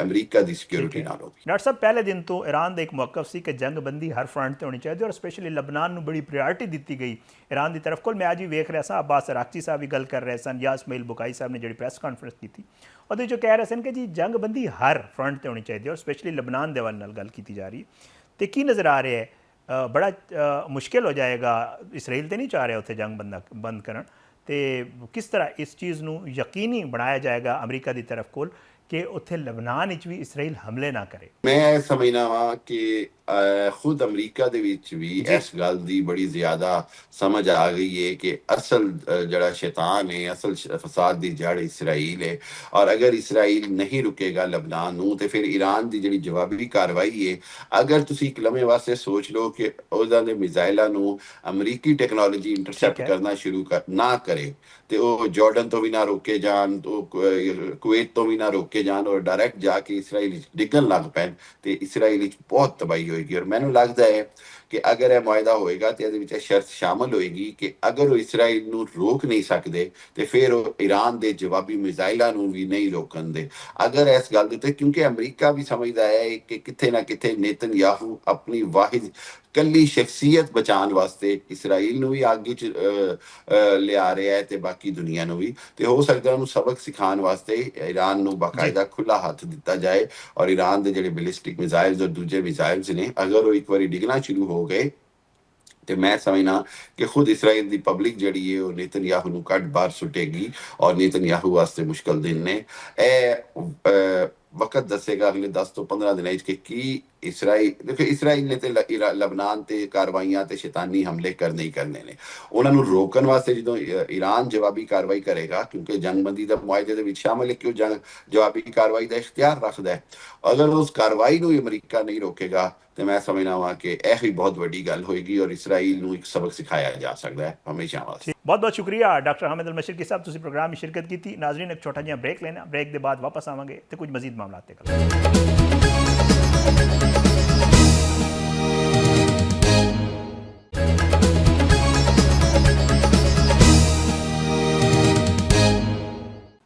ਅਮਰੀਕਾ ਦੀ ਠੀਕ ਸਿਕਿਉਰਿਟੀ ਹੈ ਨਾਲੋਂ। ਡਾਕਟਰ ਸਾਹਿਬ, ਪਹਿਲੇ ਦਿਨ ਤੋਂ ਈਰਾਨ ਦਾ ਇੱਕ ਮੌਕਫ ਸੀ ਕਿ ਜੰਗਬੰਦੀ ਹਰ ਫਰੰਟ ਤੇ ਹੋਣੀ ਚਾਹੀਦੀ ਔਰ ਸਪੈਸ਼ਲੀ ਲਬਨਾਨ ਨੂੰ ਬੜੀ ਪ੍ਰਾਇੋਰਟੀ ਦਿੱਤੀ ਗਈ ਈਰਾਨ ਦੀ ਤਰਫ ਕੋਲ। ਮੈਂ ਅੱਜ ਵੀ ਵੇਖ ਰਿਹਾ ਸਾਂ, ਅਬਾਸ ਅਰਾਕਚੀ ਸਾਹਿਬ ਵੀ ਗੱਲ ਕਰ ਰਹੇ ਸਨ, ਜਾਂ ਇਸਮਾਈਲ ਬੁਕਾਈ ਸਾਹਿਬ ਨੇ ਜਿਹੜੀ ਪ੍ਰੈਸ ਕਾਨਫਰੰਸ ਕੀਤੀ, ਉਹਦੇ 'ਚ ਕਹਿ ਰਹੇ ਸਨ ਕਿ ਜੀ ਜੰਗਬੰਦੀ ਹਰ ਫਰੰਟ ਤੇ ਹੋਣੀ ਚਾਹੀਦੀ ਔਰ ਸਪੈਸ਼ਲੀ ਲਬਨਾਨ ਦੇ ਵੱਲ ਨਾਲ ਗੱਲ ਕੀਤੀ ਜਾ ਰਹੀ ਹੈ। ਤੇ ਕੀ ਨਜ਼ਰ ਆ ਰਿਹਾ ਹੈ, ਬੜਾ ਮੁਸ਼ਕਿਲ ਹੋ ਜਾਏਗਾ, ਇਸਰਾਈਲ ਤੇ ਨਹੀਂ ਚਾਹ ਰਿਹਾ ਉੱਥੇ ਜੰਗ ਬੰਦ ਕਰਨ, ਤੇ ਕਿਸ ਤਰ੍ਹਾਂ ਇਸ ਚੀਜ਼ ਨੂੰ ਯਕੀਨੀ ਬਣਾਇਆ ਜਾਏਗਾ ਅਮਰੀਕਾ ਦੀ ਤਰਫ ਕੋਲ ਕਿ ਉੱਥੇ ਲਬਨਾਨ ਵਿੱਚ ਵੀ ਇਸਰਾਈਲ ਹਮਲੇ ਨਾ ਕਰੇ? ਮੈਂ ਇਹ ਸਮਝਣਾ ਵਾਂ ਕਿ ਖੁਦ ਅਮਰੀਕਾ ਦੇ ਵਿੱਚ ਵੀ ਜੀ ਇਸ ਗੱਲ ਦੀ ਬੜੀ ਜ਼ਿਆਦਾ ਸਮਝ ਆ ਗਈ ਹੈ ਕਿ ਅਸਲ ਜਿਹੜਾ ਸ਼ੈਤਾਨ ਹੈ, ਅਸਲ ਫਸਾਦ ਦੀ ਜੜ ਇਸਰਾਈਲ ਹੈ। ਔਰ ਅਗਰ ਇਸਰਾਈਲ ਨਹੀਂ ਰੁਕੇਗਾ ਲਬਨਾਨ ਨੂੰ, ਤੇ ਫਿਰ ਈਰਾਨ ਦੀ ਜਿਹੜੀ ਜਵਾਬੀ ਕਾਰਵਾਈ ਹੈ, ਅਗਰ ਤੁਸੀਂ ਇੱਕ ਲੰਮੇ ਵਾਸਤੇ ਸੋਚ ਲਓ ਕਿ ਉਹਨਾਂ ਦੇ ਮਿਜ਼ਾਈਲਾਂ ਨੂੰ ਅਮਰੀਕੀ ਟੈਕਨੋਲੋਜੀ ਠੀਕ ਇੰਟਰਸੈਪਟ ਹੈ। ਕਰਨਾ ਨਾ ਕਰੇ, ਤੇ ਉਹ ਜਾਰਡਨ ਤੋਂ ਵੀ ਨਾ ਰੋਕੇ ਜਾਣ, ਉਹ ਕੁਵੈਤ ਤੋਂ ਵੀ ਨਾ ਰੋਕੇ ਜਾਣ ਔਰ ਡਾਇਰੈਕਟ ਜਾ ਕੇ ਇਸਰਾਈਲ ਵਿੱਚ ਡਿੱਗਣ ਲੱਗ ਪੈਣ, ਤੇ ਇਸਰਾਈਲ ਵਿੱਚ ਬਹੁਤ ਤਬਾਹੀ ਹੋਏਗੀ। ਔਰ ਮੈਨੂੰ ਲੱਗਦਾ ਹੈ ਕਿ ਅਗਰ ਇਹ ਮੁਆਇਦਾ ਹੋਏਗਾ ਤੇ ਇਹਦੇ ਵਿੱਚ ਇਹ ਸ਼ਰਤ ਸ਼ਾਮਲ ਹੋਏਗੀ ਕਿ ਅਗਰ ਉਹ ਇਸਰਾਈਲ ਨੂੰ ਰੋਕ ਨਹੀਂ ਸਕਦੇ, ਤੇ ਫਿਰ ਉਹ ਈਰਾਨ ਦੇ ਜਵਾਬੀ ਮਿਜ਼ਾਈਲਾਂ ਨੂੰ ਵੀ ਨਹੀਂ ਰੋਕਣ ਦੇ। ਅਗਰ ਇਸ ਗੱਲ ਦੇ ਤੇ, ਕਿਉਂਕਿ ਅਮਰੀਕਾ ਵੀ ਸਮਝਦਾ ਹੈ ਕਿ ਕਿਤੇ ਨਾ ਕਿਤੇ ਨੇਤਨਯਾਹੂ ਆਪਣੀ ਵਾਹਿਦ ਕੱਲੀ ਸ਼ਖਸੀਅਤ ਬਚਾਉਣ ਵਾਸਤੇ ਇਸਰਾਈਲ ਨੂੰ ਵੀ ਅੱਗੇ ਚ ਲਿਆ ਰਿਹਾ ਹੈ ਤੇ ਬਾਕੀ ਦੁਨੀਆ ਨੂੰ ਵੀ, ਤੇ ਹੋ ਸਕਦਾ ਉਹਨੂੰ ਸਬਕ ਸਿਖਾਉਣ ਵਾਸਤੇ ਈਰਾਨ ਨੂੰ ਬਾਕਾਇਦਾ ਖੁੱਲਾ ਹੱਥ ਦਿੱਤਾ ਜਾਏ। ਔਰ ਈਰਾਨ ਦੇ ਜਿਹੜੇ ਬੈਲਿਸਟਿਕ ਮਿਜ਼ਾਈਲਸ ਔਰ ਦੂਜੇ ਮਿਜ਼ਾਈਲਸ ਨੇ, ਅਗਰ ਉਹ ਇੱਕ ਵਾਰੀ ਡਿੱਗਣਾ ਸ਼ੁਰੂ ਹੋ ਗਏ, ਤੇ ਮੈਂ ਸਮਝਣਾ ਕਿ ਖੁਦ ਇਸਰਾਈਲ ਦੀ ਪਬਲਿਕ ਜਿਹੜੀ ਹੈ ਉਹ ਨੇਤਨਯਾਹੂ ਨੂੰ ਕੱਢ ਬਾਹਰ ਸੁੱਟੇਗੀ ਔਰ ਨੇਤਨਯਾਹੂ ਵਾਸਤੇ ਮੁਸ਼ਕਲ ਦਿਨ ਨੇ। ਇਹ ਵਕਤ ਦੱਸੇਗਾ ਅਗਲੇ 10 ਤੋਂ 15 ਦਿਨਾਂ ਵਿੱਚ ਕਿ ਕੀ ਇਸਰਾਈਲ, ਦੇਖੋ ਇਸਰਾਈਲ ਨੇ ਤੇ ਲਬਨਾਨ ਤੇ ਕਾਰਵਾਈਆਂ ਤੇ ਸ਼ੈਤਾਨੀ ਹਮਲੇ ਕਰਨੇ ਹੀ ਕਰਨੇ ਨੇ। ਉਹਨਾਂ ਨੂੰ ਰੋਕਣ ਵਾਸਤੇ ਜਦੋਂ ਈਰਾਨ ਜਵਾਬੀ ਕਾਰਵਾਈ ਕਰੇਗਾ, ਕਿਉਂਕਿ ਜੰਗਬੰਦੀ ਦਾ ਮੁਆਹਦੇ ਦੇ ਵਿੱਚ ਸ਼ਾਮਲ ਹੈ ਕਿ ਉਹ ਜਵਾਬੀ ਕਾਰਵਾਈ ਦਾ ਇਖਤਿਆਰ ਰੱਖਦਾ ਹੈ, ਅਗਰ ਉਸ ਕਾਰਵਾਈ ਨੂੰ ਅਮਰੀਕਾ ਨਹੀਂ ਰੋਕੇਗਾ, ਤੇ ਮੈਂ ਸਮਝਣਾ ਵਾਂ ਕਿ ਇਹ ਵੀ ਬਹੁਤ ਵੱਡੀ ਗੱਲ ਹੋਏਗੀ ਔਰ ਇਸਰਾਈਲ ਨੂੰ ਇੱਕ ਸਬਕ ਸਿਖਾਇਆ ਜਾ ਸਕਦਾ ਹੈ ਹਮੇਸ਼ਾ ਵਾਸਤੇ। ਬਹੁਤ ਬਹੁਤ ਸ਼ੁਕਰੀਆ ਡਾਕਟਰ ਹਾਮਿਦ ਅਲ-ਮਸ਼ਰਿਕੀ ਸਾਹਿਬ, ਤੁਸੀਂ ਪ੍ਰੋਗਰਾਮ ਵਿੱਚ ਸ਼ਿਰਕਤ ਕੀਤੀ। ਨਾਜ਼ਰੀਨ, ਇੱਕ ਛੋਟਾ ਜਿਹਾ ਬ੍ਰੇਕ ਲੈਣਾ, ਬ੍ਰੇਕ ਦੇ ਬਾਅਦ ਵਾਪਸ ਆਵਾਂਗੇ ਤੇ ਕੁਝ ਮਜ਼ੀਦ ਮਾਮਲਾਤ ਤੇ ਗੱਲ।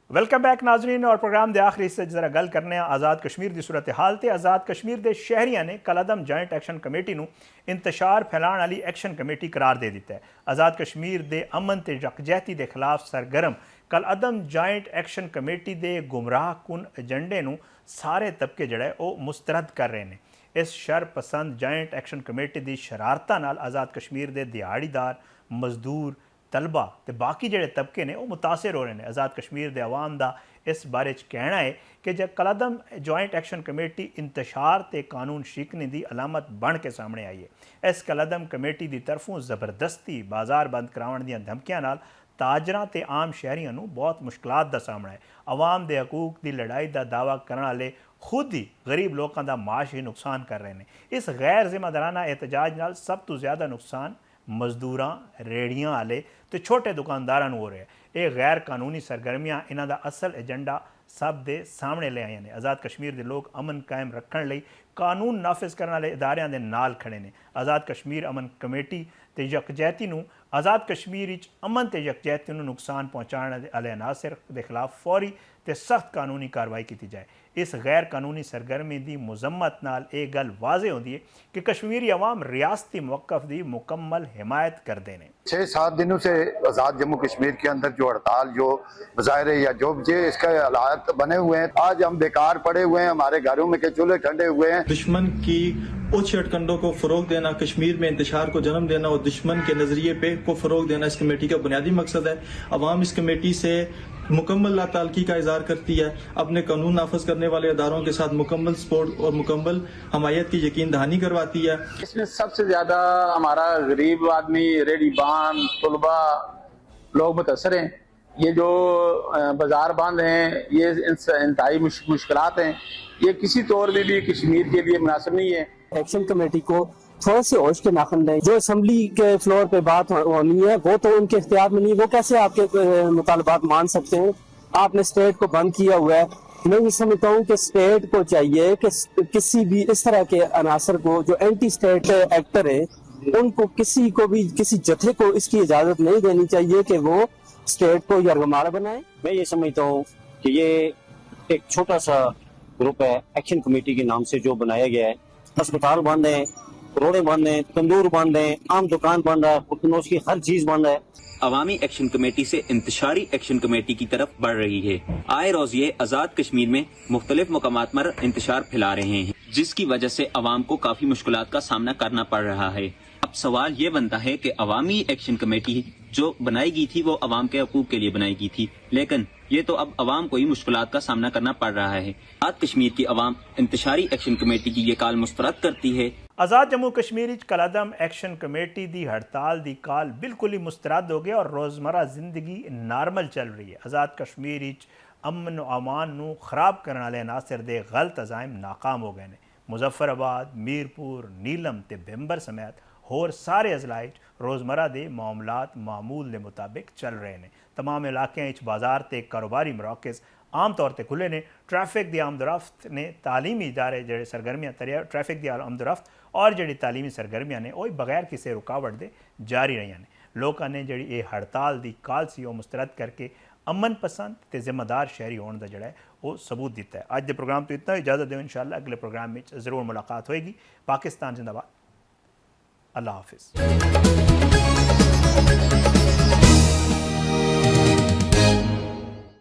ਵੈਲਕਮ ਬੈਕ ਨਾਜ਼ਰੀਨ, ਔਰ ਪ੍ਰੋਗਰਾਮ ਦੇ ਆਖਰੀ ਹਿੱਸੇ 'ਚ ਜ਼ਰਾ ਗੱਲ ਕਰਨੇ ਆ ਆਜ਼ਾਦ ਕਸ਼ਮੀਰ ਦੀ ਸੂਰਤ ਹਾਲ ਤੇ। ਆਜ਼ਾਦ ਕਸ਼ਮੀਰ ਦੇ ਸ਼ਹਿਰੀਆਂ ਨੇ ਕਲਅਦਮ ਜੁਆਇੰਟ ਐਕਸ਼ਨ ਕਮੇਟੀ ਨੂੰ ਇੰਤਸ਼ਾਰ ਫੈਲਾਉਣ ਵਾਲੀ ਐਕਸ਼ਨ ਕਮੇਟੀ ਕਰਾਰ ਦੇ ਦਿੱਤਾ ਹੈ। ਆਜ਼ਾਦ ਕਸ਼ਮੀਰ ਦੇ ਅਮਨ ਤੇ ਯਕਜਹਿਤੀ ਦੇ ਖਿਲਾਫ ਸਰਗਰਮ ਕਲਅਦਮ ਜੁਆਇੰਟ ਐਕਸ਼ਨ ਕਮੇਟੀ ਦੇ ਗੁੰਮਰਾਹ ਕੁਨ ਏਜੰਡੇ ਨੂੰ ਸਾਰੇ ਤਬਕੇ ਜਿਹੜਾ ਹੈ ਉਹ ਮੁਸਤਰਦ ਕਰ ਰਹੇ ਨੇ। ਇਸ ਸ਼ਰਪਸੰਦ ਜੁਆਇੰਟ ਐਕਸ਼ਨ ਕਮੇਟੀ ਦੀ ਸ਼ਰਾਰਤਾਂ ਨਾਲ ਆਜ਼ਾਦ ਕਸ਼ਮੀਰ ਦੇ ਦਿਹਾੜੀਦਾਰ, ਮਜ਼ਦੂਰ, ਤਲਬਾ ਤੇ ਬਾਕੀ ਜਿਹੜੇ ਤਬਕੇ ਨੇ ਉਹ ਮੁਤਾਸਰ ਹੋ ਰਹੇ ਨੇ। ਆਜ਼ਾਦ ਕਸ਼ਮੀਰ ਦੇ ਆਵਾਮ ਦਾ ਇਸ ਬਾਰੇ 'ਚ ਕਹਿਣਾ ਹੈ ਕਿ ਜੇ ਕਲਅਦਮ ਜੁਆਇੰਟ ਐਕਸ਼ਨ ਕਮੇਟੀ ਇੰਤਸ਼ਾਰ ਤੇ ਕਾਨੂੰਨ ਸ਼ਿਕਨੀ ਦੀ ਅਲਾਮਤ ਬਣ ਕੇ ਸਾਹਮਣੇ ਆਈ ਹੈ। ਇਸ ਕਲਅਦਮ ਕਮੇਟੀ ਦੀ ਤਰਫੋਂ ਜ਼ਬਰਦਸਤੀ ਬਾਜ਼ਾਰ ਬੰਦ ਕਰਾਉਣ ਦੀਆਂ ਧਮਕੀਆਂ ਨਾਲ ਤਾਜਰਾਂ ਤੇ ਆਮ ਸ਼ਹਿਰੀਆਂ ਨੂੰ ਬਹੁਤ ਮੁਸ਼ਕਲਾਂ ਦਾ ਸਾਹਮਣਾ ਹੈ। ਆਵਾਮ ਦੇ ਹਕੂਕ ਦੀ ਲੜਾਈ ਦਾ ਦਾਅਵਾ ਕਰਨ ਵਾਲੇ ਖੁਦ ਹੀ ਗਰੀਬ ਲੋਕਾਂ ਦਾ ਮਾਸ਼ੀ ਨੁਕਸਾਨ ਕਰ ਰਹੇ ਨੇ। ਇਸ ਗੈਰ ਜ਼ਿੰਮੇਦਾਰਾਨਾ ਇਹਤਜਾਜ ਨਾਲ ਸਭ ਤੋਂ ਜ਼ਿਆਦਾ ਨੁਕਸਾਨ ਮਜ਼ਦੂਰਾਂ, ਰੇੜੀਆਂ ਵਾਲੇ ਤੇ ਛੋਟੇ ਦੁਕਾਨਦਾਰਾਂ ਨੂੰ ਹੋ ਰਿਹਾ। ਇਹ ਗੈਰ ਕਾਨੂੰਨੀ ਸਰਗਰਮੀਆਂ ਇਹਨਾਂ ਦਾ ਅਸਲ ਏਜੰਡਾ ਸਭ ਦੇ ਸਾਹਮਣੇ ਲੈ ਆਈਆਂ ਨੇ। ਆਜ਼ਾਦ ਕਸ਼ਮੀਰ ਦੇ ਲੋਕ ਅਮਨ ਕਾਇਮ ਰੱਖਣ ਲਈ ਕਾਨੂੰਨ ਨਾਫਿਜ਼ ਕਰਨ ਵਾਲੇ ਇਦਾਰਿਆਂ ਦੇ ਨਾਲ ਖੜੇ ਨੇ। ਆਜ਼ਾਦ ਕਸ਼ਮੀਰ ਅਮਨ ਕਮੇਟੀ ਤੇ ਯਕਜਹਿਤੀ ਨੂੰ ਆਜ਼ਾਦ ਕਸ਼ਮੀਰ ਵਿੱਚ ਅਮਨ ਤੇ ਯਕਜਹਿਤੀ ਨੂੰ ਨੁਕਸਾਨ ਪਹੁੰਚਾਉਣ ਵਾਲੇ ਅਨਾਸਰ ਦੇ ਖਿਲਾਫ ਫੌਰੀ ਤੇ ਸਖਤ ਕਾਨੂੰਨੀ ਕਾਰਵਾਈ ਕੀਤੀ ਜਾਏ। ਇਸ ਗੈਰ ਕਾਨੂੰਨੀ ਸਰਗਰਮੀ ਦੀ ਮੁਜ਼ੰਮਤ ਨਾਲ ਇਹ ਗੱਲ ਵਾਜ਼ਿਹ ਹੁੰਦੀ ਹੈ ਕਿ ਕਸ਼ਮੀਰੀ अवाम रियासती मौक़िफ़ की मुकम्मल हिमायत करते हैं। 6-7 दिनों से आज़ाद जम्मू कश्मीर के अंदर जो हड़ताल, जो मुजाहरे या जो इसका हालात बने हुए हैं, आज हम बेकार पड़े हुए हैं, हमारे घरों में के चूल्हे ठंडे हुए हैं। दुश्मन की उच्च हटकंडों को फ़रोग देना, कश्मीर में इंतशार को जन्म देना और दुश्मन के नज़रिए पे को फ़रोग देना इस कमेटी का बुनियादी मकसद है। अवाम इस कमेटी से मुकम्मल लाताल्की का इज़हार करती है, अपने कानून नाफज करने वाले अदारों के साथ मुकम्मल सपोर्ट और मुकम्मल हमायत की यकीन दहानी करवाती है। इसमें सबसे ज्यादा हमारा गरीब आदमी, रेडीबान, तलबा लोग मुतासर हैं। ये जो बाजार बंद हैं, ये इंतहाई मुश्किलात हैं, ये किसी तौर पर भी कश्मीर के लिए मुनासिब नहीं है। एक्शन कमेटी को थोड़े से होश के नाखन दें। जो असम्बली के फ्लोर पे बात होनी है वो तो उनके इख्तियार में नहीं, वो कैसे आपके मुतालबात मान सकते हैं? आपने स्टेट को बंद किया हुआ है। मैं ये समझता हूँ कि स्टेट को चाहिए कि किसी भी इस तरह के अनासर को जो एंटी स्टेट एक्टर है, उनको किसी को भी, किसी जत्थे को इसकी इजाजत नहीं देनी चाहिए कि वो स्टेट को यरगमाल बनाए। मैं ये समझता हूँ कि ये एक छोटा सा ग्रुप है, एक्शन कमेटी के नाम से जो बनाया गया है। अस्पताल बंद है, रोडें बंद हैं, तंदूर बंद हैं, आम दुकान बंद है, पुतनोश की हर चीज बंद है। अवामी एक्शन कमेटी से इंतशारी एक्शन कमेटी की तरफ बढ़ रही है। आए रोज ये आज़ाद कश्मीर में मुख्तलिफ मकामात पर इंतशार फैला रहे हैं, जिसकी वजह से अवाम को काफी मुश्किलात का सामना करना पड़ रहा है। अब सवाल ये बनता है कि अवामी एक्शन कमेटी जो बनाई गई थी वो अवाम के हकूक के लिए बनाई गई थी, लेकिन ये तो अब अवाम को ही मुश्किलात का सामना करना पड़ रहा है। आज़ाद कश्मीर की अवाम इंतशारी एक्शन कमेटी की ये काल मुस्तरद करती है। आज़ाद जम्मू कश्मीर कलादम एक्शन कमेटी की हड़ताल की काल बिल्कुल ही मुस्तरद हो गया और रोज़मर्रा जिंदगी नॉर्मल चल रही है। आज़ाद कश्मीर अमन अमान नू खराब करने वाले अनासर दे गलत अज़ाइम नाकाम हो गए ने। मुजफ्फराबाद, मीरपुर, नीलम ते बिंबर समेत होर सारे अजला रोज़मर्रा दे मामलात मामूल के मुताबिक चल रहे हैं। तमाम इलाकों बाजार ते कारोबारी मौक़िज़ आम तौर पर खुले ने। ट्रैफिक की आमदरफ्त ने तालीमी इदारे जो सरगर्मियाँ ट्रैफिक की आमदरफ्त और जी तालीमी सरगर्मियाँ ने वही बगैर किसी रुकावट के जारी रही ने। लोगों ने जी ये हड़ताल की काल सी वो मुस्तरद करके अमन पसंद ते जिम्मेदार शहरी होने का जोड़ा है वो सबूत दिता है। अज के प्रोग्राम तो इतना, इजाज़त दो, इंशाअल्लाह अगले प्रोग्राम में ज़रूर मुलाकात होएगी। पाकिस्तान जिंदाबाद, अल्लाह हाफिज़।